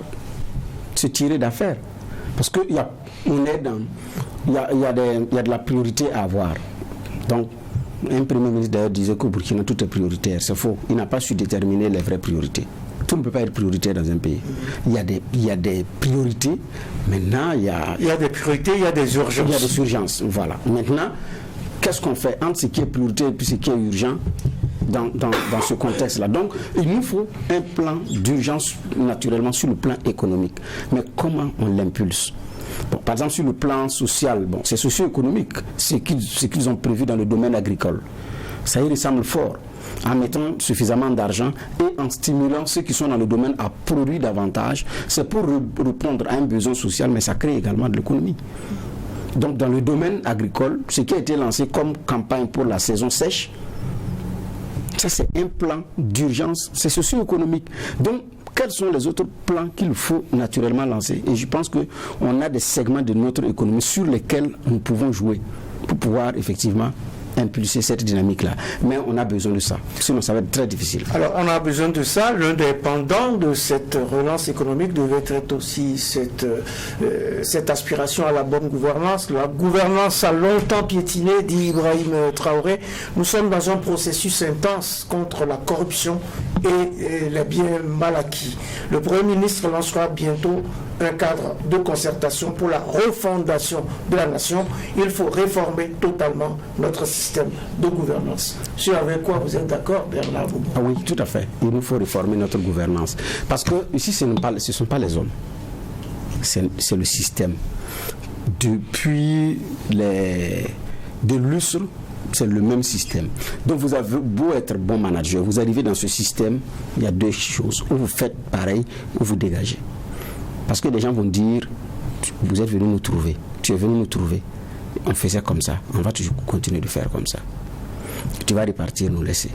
se tirer d'affaire. Parce qu'il y a de la priorité à avoir. Donc, un premier ministre d'ailleurs disait qu'au Burkina tout est prioritaire. C'est faux. Il n'a pas su déterminer les vraies priorités. Tout ne peut pas être prioritaire dans un pays. Il y a des priorités. Maintenant, il y a des priorités, il y a des urgences. Il y a des urgences, voilà. Maintenant, qu'est-ce qu'on fait entre ce qui est prioritaire et ce qui est urgent dans ce contexte-là? Donc, il nous faut un plan d'urgence, naturellement, sur le plan économique. Mais comment on l'impulse? Bon, par exemple, sur le plan social, c'est socio-économique, ce qu'ils ont prévu dans le domaine agricole. Ça y ressemble fort, en mettant suffisamment d'argent et en stimulant ceux qui sont dans le domaine à produire davantage. C'est pour répondre à un besoin social, mais ça crée également de l'économie. Donc dans le domaine agricole, ce qui a été lancé comme campagne pour la saison sèche, ça c'est un plan d'urgence, c'est socio-économique. Donc quels sont les autres plans qu'il faut naturellement lancer? Et je pense qu'on a des segments de notre économie sur lesquels nous pouvons jouer pour pouvoir effectivement impulser cette dynamique-là. Mais on a besoin de ça, sinon ça va être très difficile. Alors on a besoin de ça. L'un des pendants de cette relance économique devait être aussi cette aspiration à la bonne gouvernance. La gouvernance a longtemps piétiné, dit Ibrahim Traoré. Nous sommes dans un processus intense contre la corruption et les biens mal acquis. Le Premier ministre lancera bientôt un cadre de concertation pour la refondation de la nation. Il faut réformer totalement notre système de gouvernance. C'est avec quoi vous êtes d'accord, Bernard Boubou? Ah oui, tout à fait. Il nous faut réformer notre gouvernance. Parce que ici, ce ne sont pas les hommes. C'est le système. Depuis de lustres, c'est le même système. Donc vous avez beau être bon manager, vous arrivez dans ce système, il y a deux choses. Ou vous faites pareil, ou vous dégagez. Parce que les gens vont dire, vous êtes venu nous trouver, tu es venu nous trouver. On faisait comme ça, on va toujours continuer de faire comme ça. Tu vas repartir, nous laisser.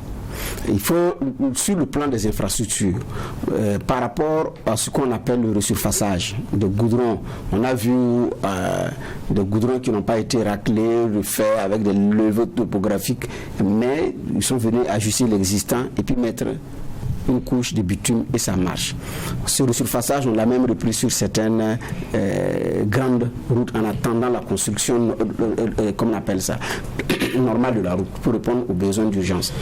Il faut, sur le plan des infrastructures, par rapport à ce qu'on appelle le resurfaçage de goudron, on a vu des goudrons qui n'ont pas été raclés, refaits avec des levées topographiques, mais ils sont venus ajuster l'existant et puis mettre une couche de bitume et ça marche. Ce resurfaçage, on l'a même repris sur certaines grandes routes en attendant la construction, comme on appelle ça, normale de la route, pour répondre aux besoins d'urgence.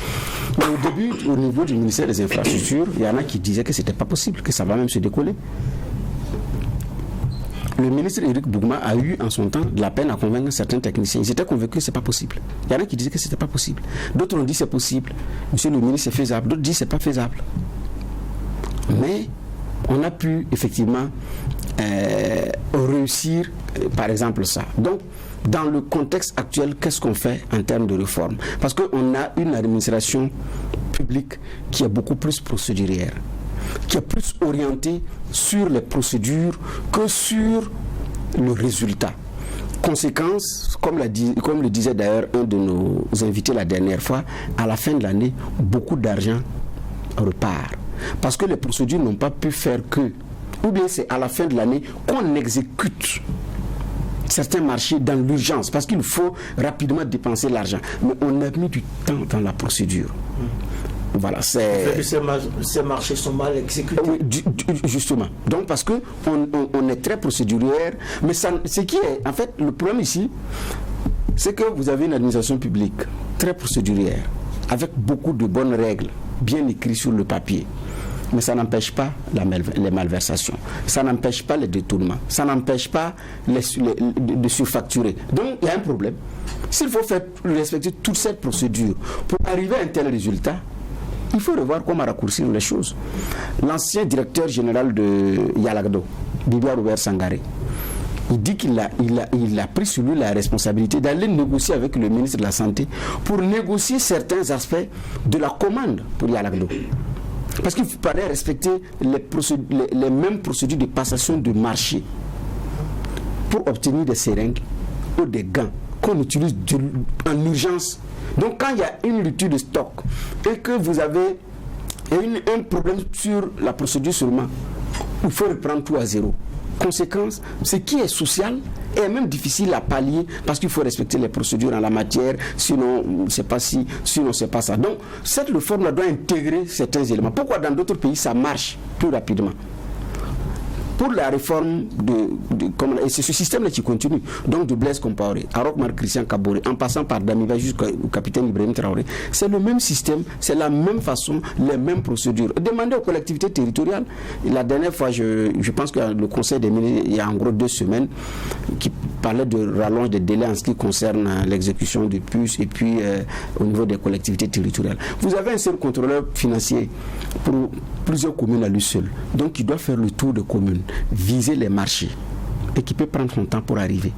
Mais au début, au niveau du ministère des Infrastructures, il y en a qui disaient que ce n'était pas possible, que ça va même se décoller. Le ministre Éric Bougma a eu en son temps de la peine à convaincre certains techniciens. Ils étaient convaincus que ce n'est pas possible. Il y en a qui disaient que ce n'était pas possible. D'autres ont dit que c'est possible. Monsieur le ministre, c'est faisable. D'autres disent que ce n'est pas faisable. Mais on a pu effectivement réussir, par exemple, ça. Donc, dans le contexte actuel, qu'est-ce qu'on fait en termes de réforme? Parce qu'on a une administration publique qui est beaucoup plus procédurière, qui est plus orienté sur les procédures que sur le résultat. Conséquence, comme le disait d'ailleurs un de nos invités la dernière fois, à la fin de l'année, beaucoup d'argent repart. Parce que les procédures n'ont pas pu faire que, ou bien c'est à la fin de l'année qu'on exécute certains marchés dans l'urgence, parce qu'il faut rapidement dépenser l'argent. Mais on a mis du temps dans la procédure. Voilà, c'est... Ces marchés sont mal exécutés. Oui, justement. Donc, parce qu'on est très procédurière, mais ça, ce qui est... En fait, le problème ici, c'est que vous avez une administration publique très procédurière, avec beaucoup de bonnes règles, bien écrites sur le papier. Mais ça n'empêche pas les malversations, ça n'empêche pas les détournements, ça n'empêche pas de surfacturer. Donc, il y a un problème. S'il faut respecter toute cette procédure pour arriver à un tel résultat, il faut revoir comment raccourcir les choses. L'ancien directeur général de Yalagdo, Bibia Robert Sangaré, il dit qu'il a pris sur lui la responsabilité d'aller négocier avec le ministre de la Santé pour négocier certains aspects de la commande pour Yalagdo. Parce qu'il fallait respecter les mêmes procédures de passation de marché pour obtenir des seringues ou des gants qu'on utilise en urgence. Donc quand il y a une rupture de stock et que vous avez un problème sur la procédure seulement, il faut reprendre tout à zéro. Conséquence, ce qui est social est même difficile à pallier parce qu'il faut respecter les procédures en la matière, sinon c'est pas ci, sinon c'est pas ça. Donc cette réforme doit intégrer certains éléments. Pourquoi dans d'autres pays ça marche plus rapidement? Pour la réforme et c'est ce système-là qui continue, donc de Blaise Compaoré, Arok Christian Kaboré, en passant par Damiba jusqu'au capitaine Ibrahim Traoré, c'est le même système, c'est la même façon, les mêmes procédures. Demandez aux collectivités territoriales. La dernière fois, je pense que le Conseil des ministres, il y a en gros 2 semaines, qui parlait de rallonge des délais en ce qui concerne l'exécution du PUS et puis au niveau des collectivités territoriales. Vous avez un seul contrôleur financier pour plusieurs communes à lui seul, donc il doit faire le tour de communes, viser les marchés et qui peut prendre son temps pour arriver.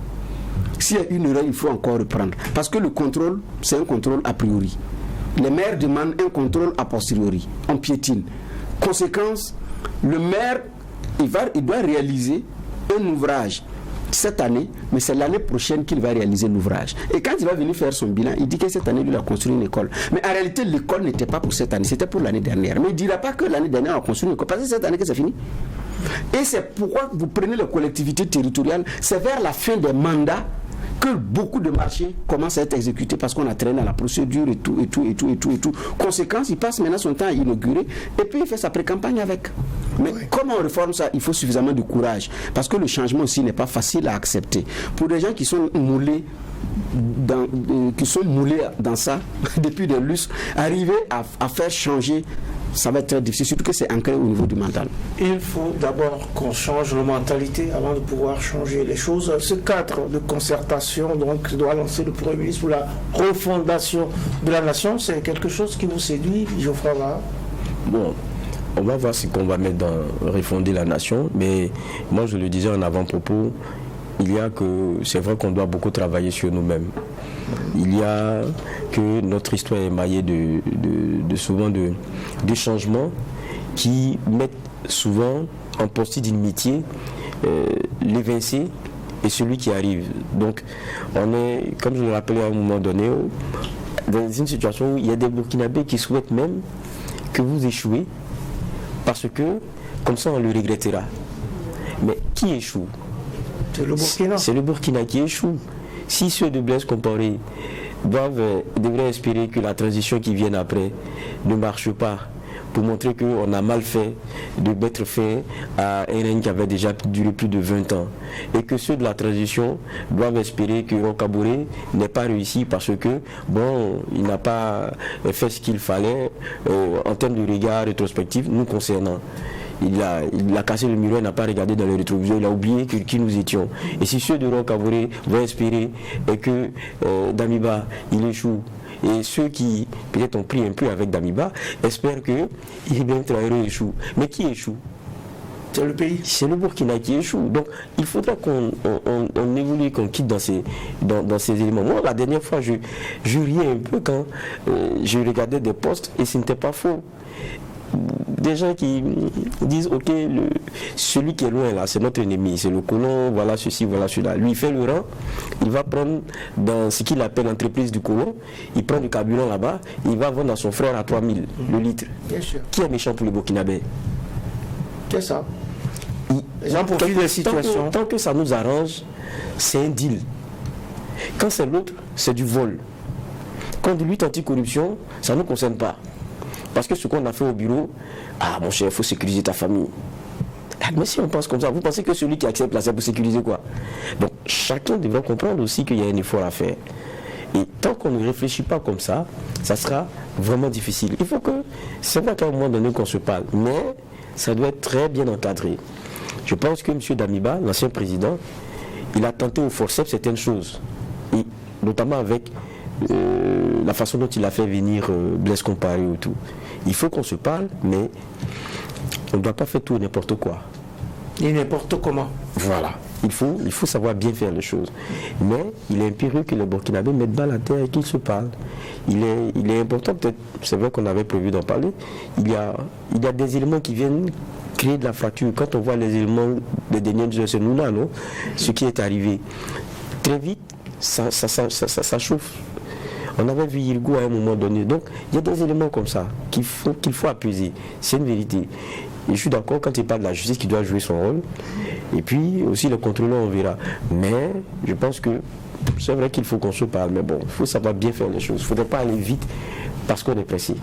S'il y a une erreur, il faut encore reprendre. Parce que le contrôle, c'est un contrôle a priori. Les maires demandent un contrôle a posteriori. On piétine. Conséquence, le maire, il doit réaliser un ouvrage cette année, mais c'est l'année prochaine qu'il va réaliser l'ouvrage. Et quand il va venir faire son bilan, il dit que cette année, il a construit une école. Mais en réalité, l'école n'était pas pour cette année, c'était pour l'année dernière. Mais il ne dira pas que l'année dernière, on a construit une école, parce que c'est cette année que c'est fini. Et c'est pourquoi vous prenez les collectivités territoriales, c'est vers la fin des mandats que beaucoup de marchés commencent à être exécutés parce qu'on a traîné à la procédure et tout. Conséquence, il passe maintenant son temps à inaugurer et puis il fait sa pré-campagne avec. Mais comment on réforme ça? Il faut suffisamment de courage parce que le changement aussi n'est pas facile à accepter. Pour des gens qui sont moulés dans ça depuis des lustres, arriver à faire changer, ça va être très difficile, surtout que c'est ancré au niveau du mental. Il faut d'abord qu'on change la mentalité avant de pouvoir changer les choses. Ce cadre de concertation donc doit lancer le Premier ministre pour la refondation de la nation. C'est quelque chose qui vous séduit, Geoffroy Var? Bon, on va voir ce qu'on va mettre dans refonder la nation, mais moi je le disais en avant-propos, c'est vrai qu'on doit beaucoup travailler sur nous-mêmes. Il y a que notre histoire est émaillée souvent de changements qui mettent souvent en poste d'inimitié l'évincé et celui qui arrive. Donc on est, comme je le rappelais à un moment donné, dans une situation où il y a des Burkinabés qui souhaitent même que vous échouez parce que comme ça on le regrettera. Mais qui échoue? C'est le Burkina. C'est le Burkina qui échoue. Si ceux de Blaise Compaoré devraient espérer que la transition qui vient après ne marche pas, pour montrer qu'on a mal fait de mettre fin à un règne qui avait déjà duré plus de 20 ans, et que ceux de la transition doivent espérer que Roch Kaboré n'ait pas réussi parce que, il n'a pas fait ce qu'il fallait en termes de regard rétrospectif nous concernant. Il a cassé le mur, il n'a pas regardé dans le rétroviseur, il a oublié qui nous étions. Et si ceux de Roch Kaboré vont espérer et que Damiba, il échoue, et ceux qui peut-être ont pris un peu avec Damiba, espèrent que Ibrahim Traoré échoue. Mais qui échoue? C'est le pays. C'est le Burkina qui échoue. Donc il faudra qu'on évolue, qu'on quitte dans ces éléments. Moi, la dernière fois, je riais un peu quand je regardais des posts et ce n'était pas faux. Des gens qui disent ok, celui qui est loin là, c'est notre ennemi, c'est le colon, voilà ceci, voilà cela. Lui il fait le rang, il va prendre dans ce qu'il appelle l'entreprise du colon, il prend du carburant là-bas, il va vendre à son frère à 3000 le litre. Bien sûr. Qui est méchant pour les Burkinabés? C'est ça. Les gens profitent de la situation. Tant que ça nous arrange, c'est un deal. Quand c'est l'autre, c'est du vol. Quand on lutte anti-corruption, ça ne nous concerne pas. Parce que ce qu'on a fait au bureau, mon cher, il faut sécuriser ta famille. Mais si on pense comme ça, vous pensez que celui qui accepte là, c'est pour sécuriser quoi? Donc chacun devrait comprendre aussi qu'il y a un effort à faire. Et tant qu'on ne réfléchit pas comme ça, ça sera vraiment difficile. Il faut que, c'est vrai qu'à un moment donné qu'on se parle, mais ça doit être très bien encadré. Je pense que M. Damiba, l'ancien président, il a tenté au forceps certaines choses. Et notamment avec la façon dont il a fait venir Blaise Compaoré ou tout. Il faut qu'on se parle, mais on ne doit pas faire tout et n'importe quoi. Et n'importe comment. Voilà. Il faut savoir bien faire les choses. Mais il est impérieux que les Burkinabés mettent bas la terre et qu'ils se parlent. Il est important, peut-être, c'est vrai qu'on avait prévu d'en parler, il y a des éléments qui viennent créer de la fracture. Quand on voit les éléments des dernières heures, c'est nous là, non? Ce qui est arrivé. Très vite, ça chauffe. On avait vu Irgo à un moment donné. Donc, il y a des éléments comme ça qu'il faut apaiser. C'est une vérité. Et je suis d'accord quand il parle de la justice qui doit jouer son rôle. Et puis, aussi le contrôleur, on verra. Mais, je pense que c'est vrai qu'il faut qu'on se parle. Mais bon, il faut savoir bien faire les choses. Il ne faudrait pas aller vite parce qu'on est pressé.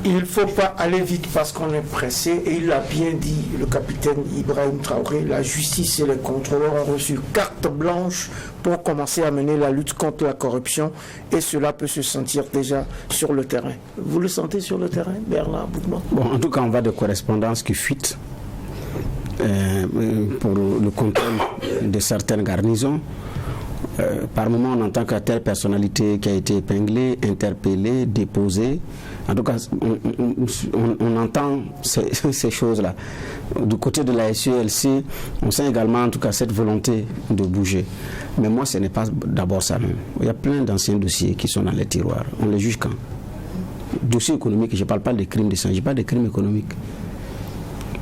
Il ne faut pas aller vite parce qu'on est pressé. Et il l'a bien dit, le capitaine Ibrahim Traoré, la justice et les contrôleurs ont reçu carte blanche pour commencer à mener la lutte contre la corruption. Et cela peut se sentir déjà sur le terrain. Vous le sentez sur le terrain, Bernard Boukman? Bon, en tout cas, on va de correspondances qui fuitent pour le contrôle de certaines garnisons. Par moment, on entend que telle personnalité qui a été épinglée, interpellée, déposée. En tout cas, on entend ces choses-là. Du côté de la SELC, on sent également, en tout cas, cette volonté de bouger. Mais moi, ce n'est pas d'abord ça. Non. Il y a plein d'anciens dossiers qui sont dans les tiroirs. On les juge quand? Dossiers économiques, je ne parle pas des crimes de sang, je parle des crimes économiques.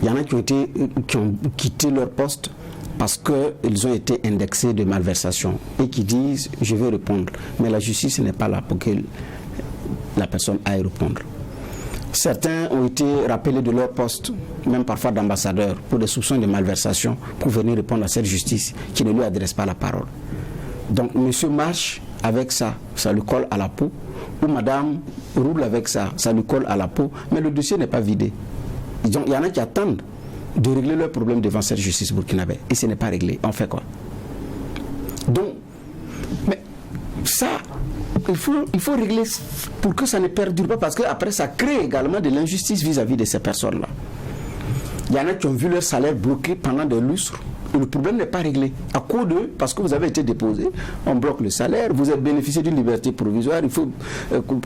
Il y en a qui ont quitté leur poste parce qu'ils ont été indexés de malversation et qui disent « je vais répondre ». Mais la justice n'est pas là pour que la personne aille répondre. Certains ont été rappelés de leur poste, même parfois d'ambassadeurs, pour des soupçons de malversation, pour venir répondre à cette justice qui ne lui adresse pas la parole. Donc monsieur marche avec ça, ça lui colle à la peau, ou madame roule avec ça, ça lui colle à la peau, mais le dossier n'est pas vidé. Il y en a qui attendent de régler leurs problèmes devant cette justice burkinabé, et ce n'est pas réglé. On fait quoi? Donc, mais ça, il faut régler pour que ça ne perdure pas, parce qu'après ça crée également de l'injustice vis-à-vis de ces personnes-là. Il y en a qui ont vu leur salaire bloqué pendant des lustres. Et le problème n'est pas réglé. À cause de, parce que vous avez été déposé, on bloque le salaire, vous avez bénéficié d'une liberté provisoire, il faut,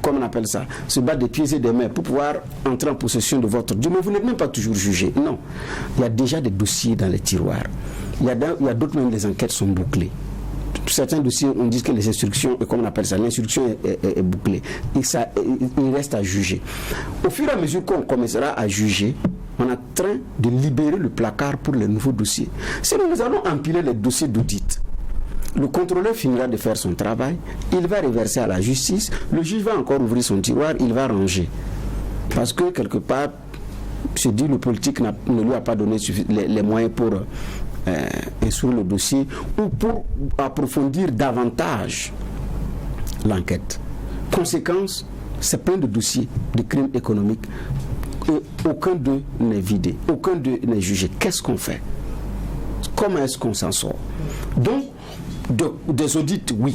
comme on appelle ça, se battre des pieds et des mains pour pouvoir entrer en possession de votre Dieu. Mais vous n'êtes même pas toujours jugé. Non. Il y a déjà des dossiers dans les tiroirs. Il y a d'autres, même les enquêtes sont bouclées. Certains dossiers, on dit que les instructions, comme on appelle ça, l'instruction est bouclée. Et ça, il reste à juger. Au fur et à mesure qu'on commencera à juger, on est en train de libérer le placard pour les nouveaux dossiers. Si nous allons empiler les dossiers d'audit, le contrôleur finira de faire son travail, il va reverser à la justice, le juge va encore ouvrir son tiroir, il va ranger. Parce que quelque part, je dis, le politique ne lui a pas donné les moyens pour instruire le dossier ou pour approfondir davantage l'enquête. Conséquence, c'est plein de dossiers de crimes économiques. Et aucun d'eux n'est vidé, aucun d'eux n'est jugé. Qu'est-ce qu'on fait? Comment est-ce qu'on s'en sort? Donc, des audits, oui.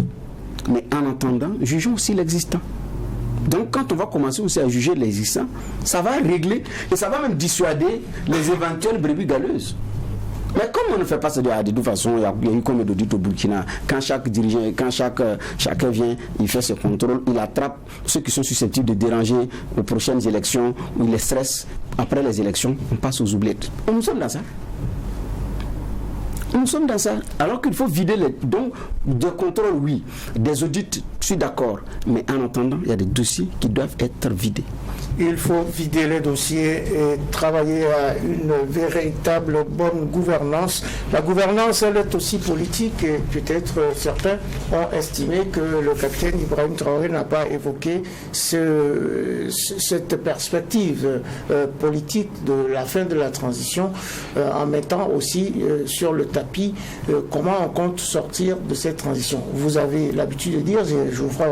Mais en attendant, jugeons aussi l'existant. Donc, quand on va commencer aussi à juger l'existant, ça va régler et ça va même dissuader les éventuelles brebis galeuses. Mais comme on ne fait pas ça de toute façon, il y a eu combien d'audits au Burkina, quand chaque dirigeant, quand chacun vient, il fait ses contrôles, il attrape ceux qui sont susceptibles de déranger aux prochaines élections, ou il les stresse. Après les élections, on passe aux oubliettes. Et nous sommes dans ça. Nous sommes dans ça. Alors qu'il faut vider les... Donc, des contrôles, oui. Des audits, je suis d'accord. Mais en attendant, il y a des dossiers qui doivent être vidés. Il faut vider les dossiers et travailler à une véritable bonne gouvernance. La gouvernance, elle est aussi politique et peut-être certains ont estimé que le capitaine Ibrahim Traoré n'a pas évoqué cette perspective politique de la fin de la transition en mettant aussi sur le tapis comment on compte sortir de cette transition. Vous avez l'habitude de dire, je vous ferai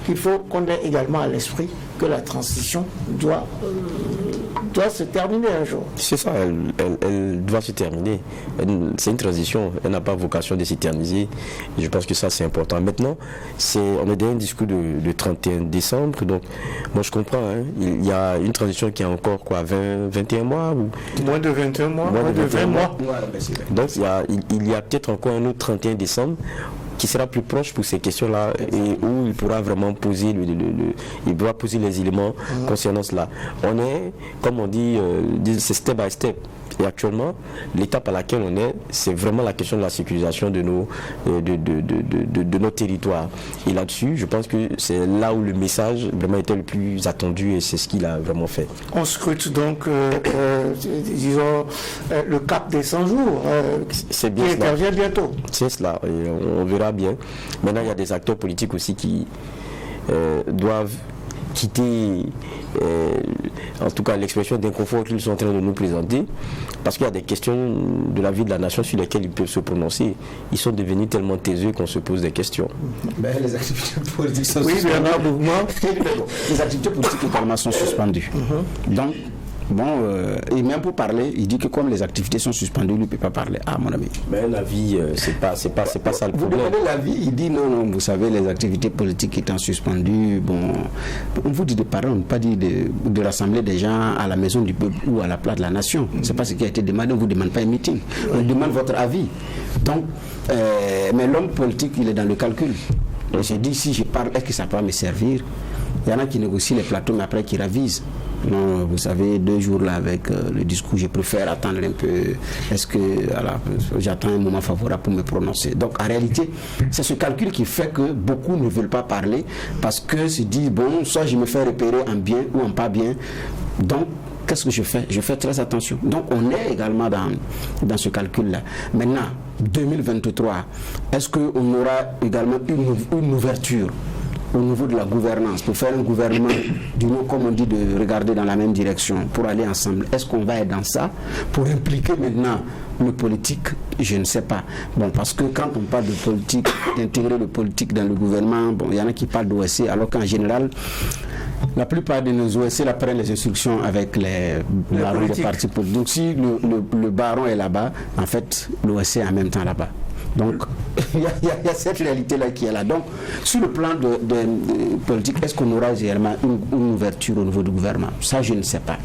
qu'il faut qu'on ait également à l'esprit que la transition doit se terminer un jour. C'est ça, elle doit se terminer. C'est une transition, elle n'a pas vocation de s'éterniser. Je pense que ça c'est important. Maintenant, on est dans un discours de 31 décembre, donc moi je comprends, hein, il y a une transition qui a encore 21 mois ou... Moins de 21 mois, moins de 20 mois. Donc il y a peut-être encore un autre 31 décembre qui sera plus proche pour ces questions-là et où il pourra vraiment poser il doit poser les éléments concernant cela. On est, comme on dit, c'est step by step. Et actuellement, l'étape à laquelle on est, c'est vraiment la question de la sécurisation de nos territoires. Et là-dessus, je pense que c'est là où le message vraiment était le plus attendu et c'est ce qu'il a vraiment fait. On scrute donc, disons, le cap des 100 jours c'est bien qui cela. intervient bientôt. C'est cela, et on verra bien. Maintenant, il y a des acteurs politiques aussi qui doivent quitter en tout cas l'expression d'inconfort qu'ils sont en train de nous présenter, parce qu'il y a des questions de la vie de la nation sur lesquelles ils peuvent se prononcer. Ils sont devenus tellement taiseux qu'on se pose des questions. Ben, les activités politiques sont suspendues. Les activités politiques également sont suspendues. Donc, bon, et même pour parler, il dit que comme les activités sont suspendues, il ne peut pas parler. Ah, mon ami. Mais l'avis, c'est pas ça le problème. Vous demandez l'avis, il dit non, vous savez, les activités politiques étant suspendues, bon, on vous dit de parler, on ne pas dit de rassembler des gens à la maison du peuple ou à la place de la nation. C'est pas ce qui a été demandé, on ne vous demande pas un meeting. On demande votre avis. Donc, mais l'homme politique, il est dans le calcul. Et je dis, si je parle, est-ce que ça peut me servir? Il y en a qui négocient les plateaux, mais après qui ravisent. Non, vous savez, 2 jours là avec le discours, je préfère attendre un peu. Est-ce que j'attends un moment favorable pour me prononcer? Donc en réalité, c'est ce calcul qui fait que beaucoup ne veulent pas parler parce que se disent, bon, soit je me fais repérer en bien ou en pas bien. Donc, qu'est-ce que je fais? Je fais très attention. Donc on est également dans ce calcul-là. Maintenant, 2023, est-ce qu'on aura également une ouverture au niveau de la gouvernance, pour faire un gouvernement d'union, comme on dit, de regarder dans la même direction, pour aller ensemble? Est-ce qu'on va être dans ça, pour impliquer maintenant Le politique, je ne sais pas. Bon, parce que quand on parle de politique, d'intégrer le politique dans le gouvernement, bon, il y en a qui parlent d'OSC, alors qu'en général, la plupart de nos OSC prennent les instructions avec les barons des partis politiques. Donc si le baron est là-bas, en fait, l'OSC est en même temps là-bas. Donc, il y a cette réalité-là qui est là. Donc, sur le plan de politique, est-ce qu'on aura réellement une ouverture au niveau du gouvernement? Ça, je ne sais pas.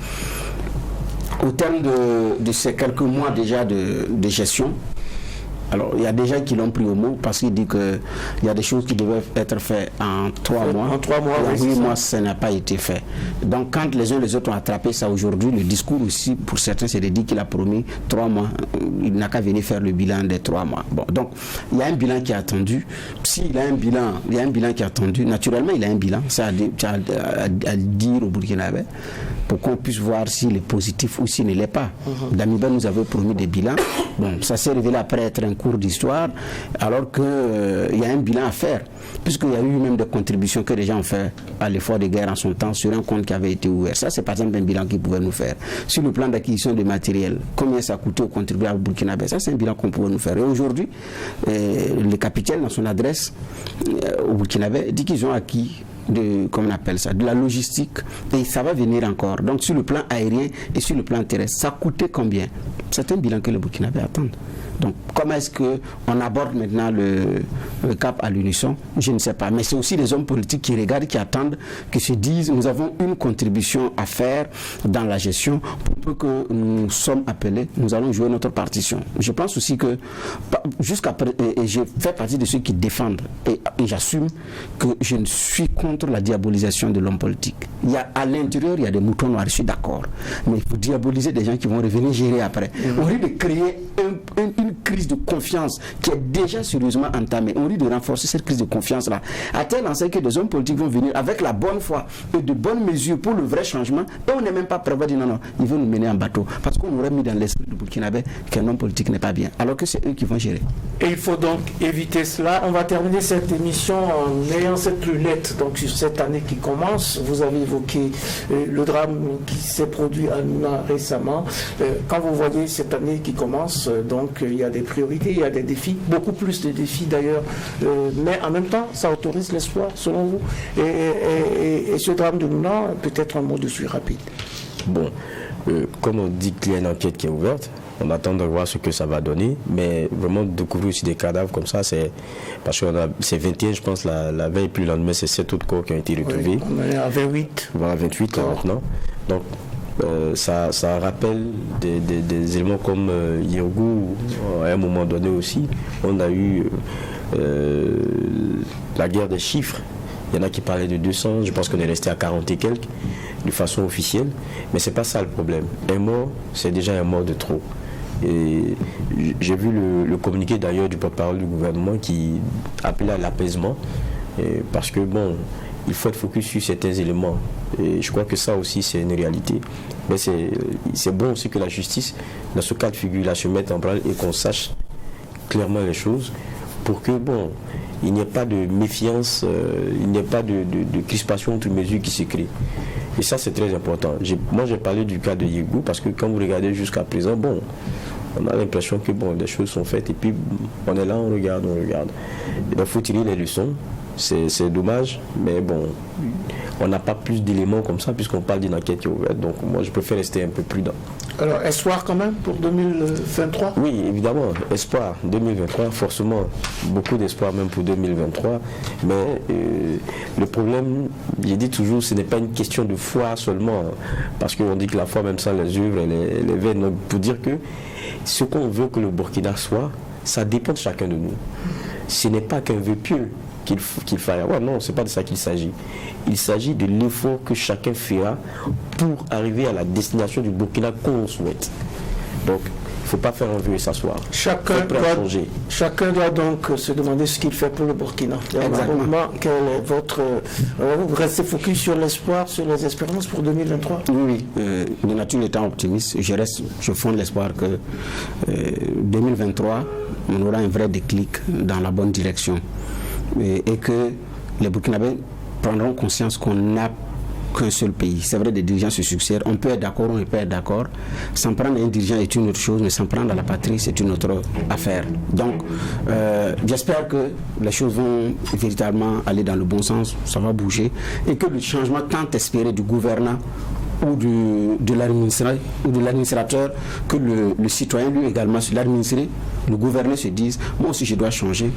Au terme de ces quelques mois déjà de gestion, alors il y a des gens qui l'ont pris au mot parce qu'il dit qu'il y a des choses qui devaient être faites en 3 mois. En 3 mois, en 8 mois, ça n'a pas été fait. Donc quand les uns les autres ont attrapé ça aujourd'hui, le discours aussi, pour certains, c'est de dire qu'il a promis 3 mois. Il n'a qu'à venir faire le bilan des 3 mois. Bon, donc il y a un bilan qui est attendu. S'il a un bilan, il y a un bilan qui est attendu. Naturellement, il a un bilan. C'est à dire au Burkinabé pour qu'on puisse voir s'il est positif ou s'il ne l'est pas. Damiba nous avait promis des bilans. Bon, ça s'est révélé après être un cours d'histoire, alors qu'il y a un bilan à faire, puisqu'il y a eu même des contributions que les gens ont fait à l'effort de guerre en son temps sur un compte qui avait été ouvert. Ça, c'est par exemple un bilan qu'ils pouvaient nous faire. Sur le plan d'acquisition de matériel, combien ça a coûté aux contribuables burkinabés, ça c'est un bilan qu'on pouvait nous faire. Et aujourd'hui, le capitaine, dans son adresse au Burkinabé, dit qu'ils ont acquis comment on appelle ça, de la logistique, et ça va venir encore. Donc sur le plan aérien et sur le plan terrestre, ça coûtait combien? C'est un bilan que le Burkinabé attend. Donc comment est-ce qu'on aborde maintenant le cap à l'unisson? Je ne sais pas. Mais c'est aussi les hommes politiques qui regardent, qui attendent, qui se disent nous avons une contribution à faire dans la gestion. Pour peu que nous sommes appelés, nous allons jouer notre partition. Je pense aussi que jusqu'à et je fais partie de ceux qui défendent et j'assume que je ne suis contre la diabolisation de l'homme politique. Il y a, à l'intérieur, il y a des moutons noirs, je suis d'accord. Mais il faut diaboliser des gens qui vont revenir gérer après. On risque de créer une crise de confiance qui est déjà sérieusement entamée. On risque de renforcer cette crise de confiance-là. À tel enseigne que des hommes politiques vont venir avec la bonne foi et de bonnes mesures pour le vrai changement, et on n'est même pas prêt à dire non, ils vont nous mener en bateau. Parce qu'on aurait mis dans l'esprit du Burkinabé qu'un homme politique n'est pas bien, alors que c'est eux qui vont gérer. Et il faut donc éviter cela. On va terminer cette émission en ayant cette lunette, donc sur cette année qui commence. Vous avez évoqué le drame qui s'est produit à Nouna récemment. Quand vous voyez cette année qui commence, donc il y a des priorités, il y a des défis, beaucoup plus de défis d'ailleurs, mais en même temps, ça autorise l'espoir, selon vous. Et ce drame de Nouna, peut-être un mot dessus rapide. Bon, comme on dit qu'il y a une enquête qui est ouverte, on attend de voir ce que ça va donner, mais vraiment découvrir aussi des cadavres comme ça, c'est parce que c'est 21, je pense, la veille, puis le lendemain, c'est 7 autres corps qui ont été retrouvés. Oui, on est à 28. Voilà, 28 maintenant. Donc, ça rappelle des éléments comme Yirgou, à un moment donné aussi. On a eu la guerre des chiffres. Il y en a qui parlaient de 200, je pense qu'on est resté à 40 et quelques, de façon officielle. Mais c'est pas ça le problème. Un mort, c'est déjà un mort de trop. Et j'ai vu le communiqué d'ailleurs du porte-parole du gouvernement qui appelait à l'apaisement. Parce que bon, il faut être focus sur certains éléments. Et je crois que ça aussi, c'est une réalité. Mais c'est bon aussi que la justice, dans ce cas de figure-là, se mette en branle et qu'on sache clairement les choses pour que, bon, il n'y ait pas de méfiance, il n'y ait pas de crispation entre mesures qui se créent. Et ça, c'est très important. Moi, j'ai parlé du cas de Yirgou parce que quand vous regardez jusqu'à présent, bon, on a l'impression que bon, des choses sont faites et puis on est là, on regarde. Il faut tirer les leçons. C'est dommage, mais bon, on n'a pas plus d'éléments comme ça puisqu'on parle d'une enquête qui est ouverte. Donc moi, je préfère rester un peu prudent. Alors, espoir quand même pour 2023? Oui, évidemment, espoir. 2023, forcément, beaucoup d'espoir même pour 2023. Mais le problème, j'ai dit toujours, ce n'est pas une question de foi seulement. Parce qu'on dit que la foi, même sans les œuvres, elle est vaine. Pour dire que ce qu'on veut que le Burkina soit, ça dépend de chacun de nous. Ce n'est pas qu'un vœu pieux qu'il faille avoir. Non, ce n'est pas de ça qu'il s'agit. Il s'agit de l'effort que chacun fera pour arriver à la destination du Burkina qu'on souhaite. Donc, il ne faut pas faire un vœu et s'asseoir. Chacun doit donc se demander ce qu'il fait pour le Burkina. Exactement. Quel est votre... vous restez focus sur l'espoir, sur les espérances pour 2023? Oui. De nature étant optimiste, je fonde l'espoir que 2023, on aura un vrai déclic dans la bonne direction. Et que les Burkinabés prendront conscience qu'on a qu'un seul pays. C'est vrai, des dirigeants se succèdent. On peut être d'accord, on ne peut être d'accord. S'en prendre à un dirigeant est une autre chose, mais s'en prendre à la patrie, c'est une autre affaire. Donc, j'espère que les choses vont véritablement aller dans le bon sens, ça va bouger, et que le changement tant espéré du gouvernant ou de l'administrateur, que le citoyen lui également, l'administré, le gouverneur se dise, moi aussi je dois changer.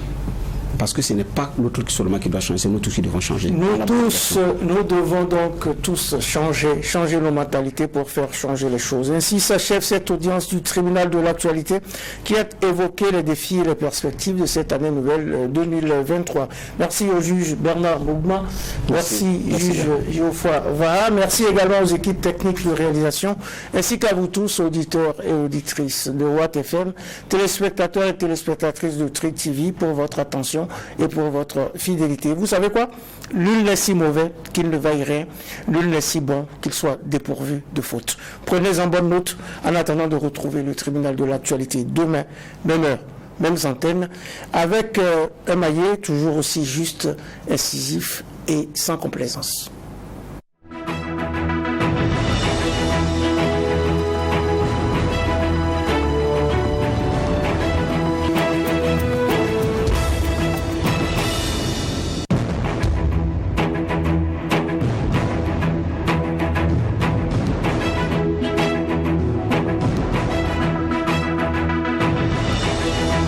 Parce que ce n'est pas l'autre seulement qui doit changer, c'est nous tous qui devons changer. Nous devons donc tous changer nos mentalités pour faire changer les choses. Ainsi s'achève cette audience du tribunal de l'actualité qui a évoqué les défis et les perspectives de cette année nouvelle 2023. Merci au juge Bernard Bougma, merci juge Geoffroy Vaha, merci également aux équipes techniques de réalisation, ainsi qu'à vous tous, auditeurs et auditrices de Watt FM, téléspectateurs et téléspectatrices de Tri TV, pour votre attention et pour votre fidélité. Vous savez quoi? Nul n'est si mauvais qu'il ne vaille rien, nul n'est si bon qu'il soit dépourvu de faute. Prenez en bonne note en attendant de retrouver le tribunal de l'actualité demain, même heure, même antenne, avec un maillet toujours aussi juste, incisif et sans complaisance.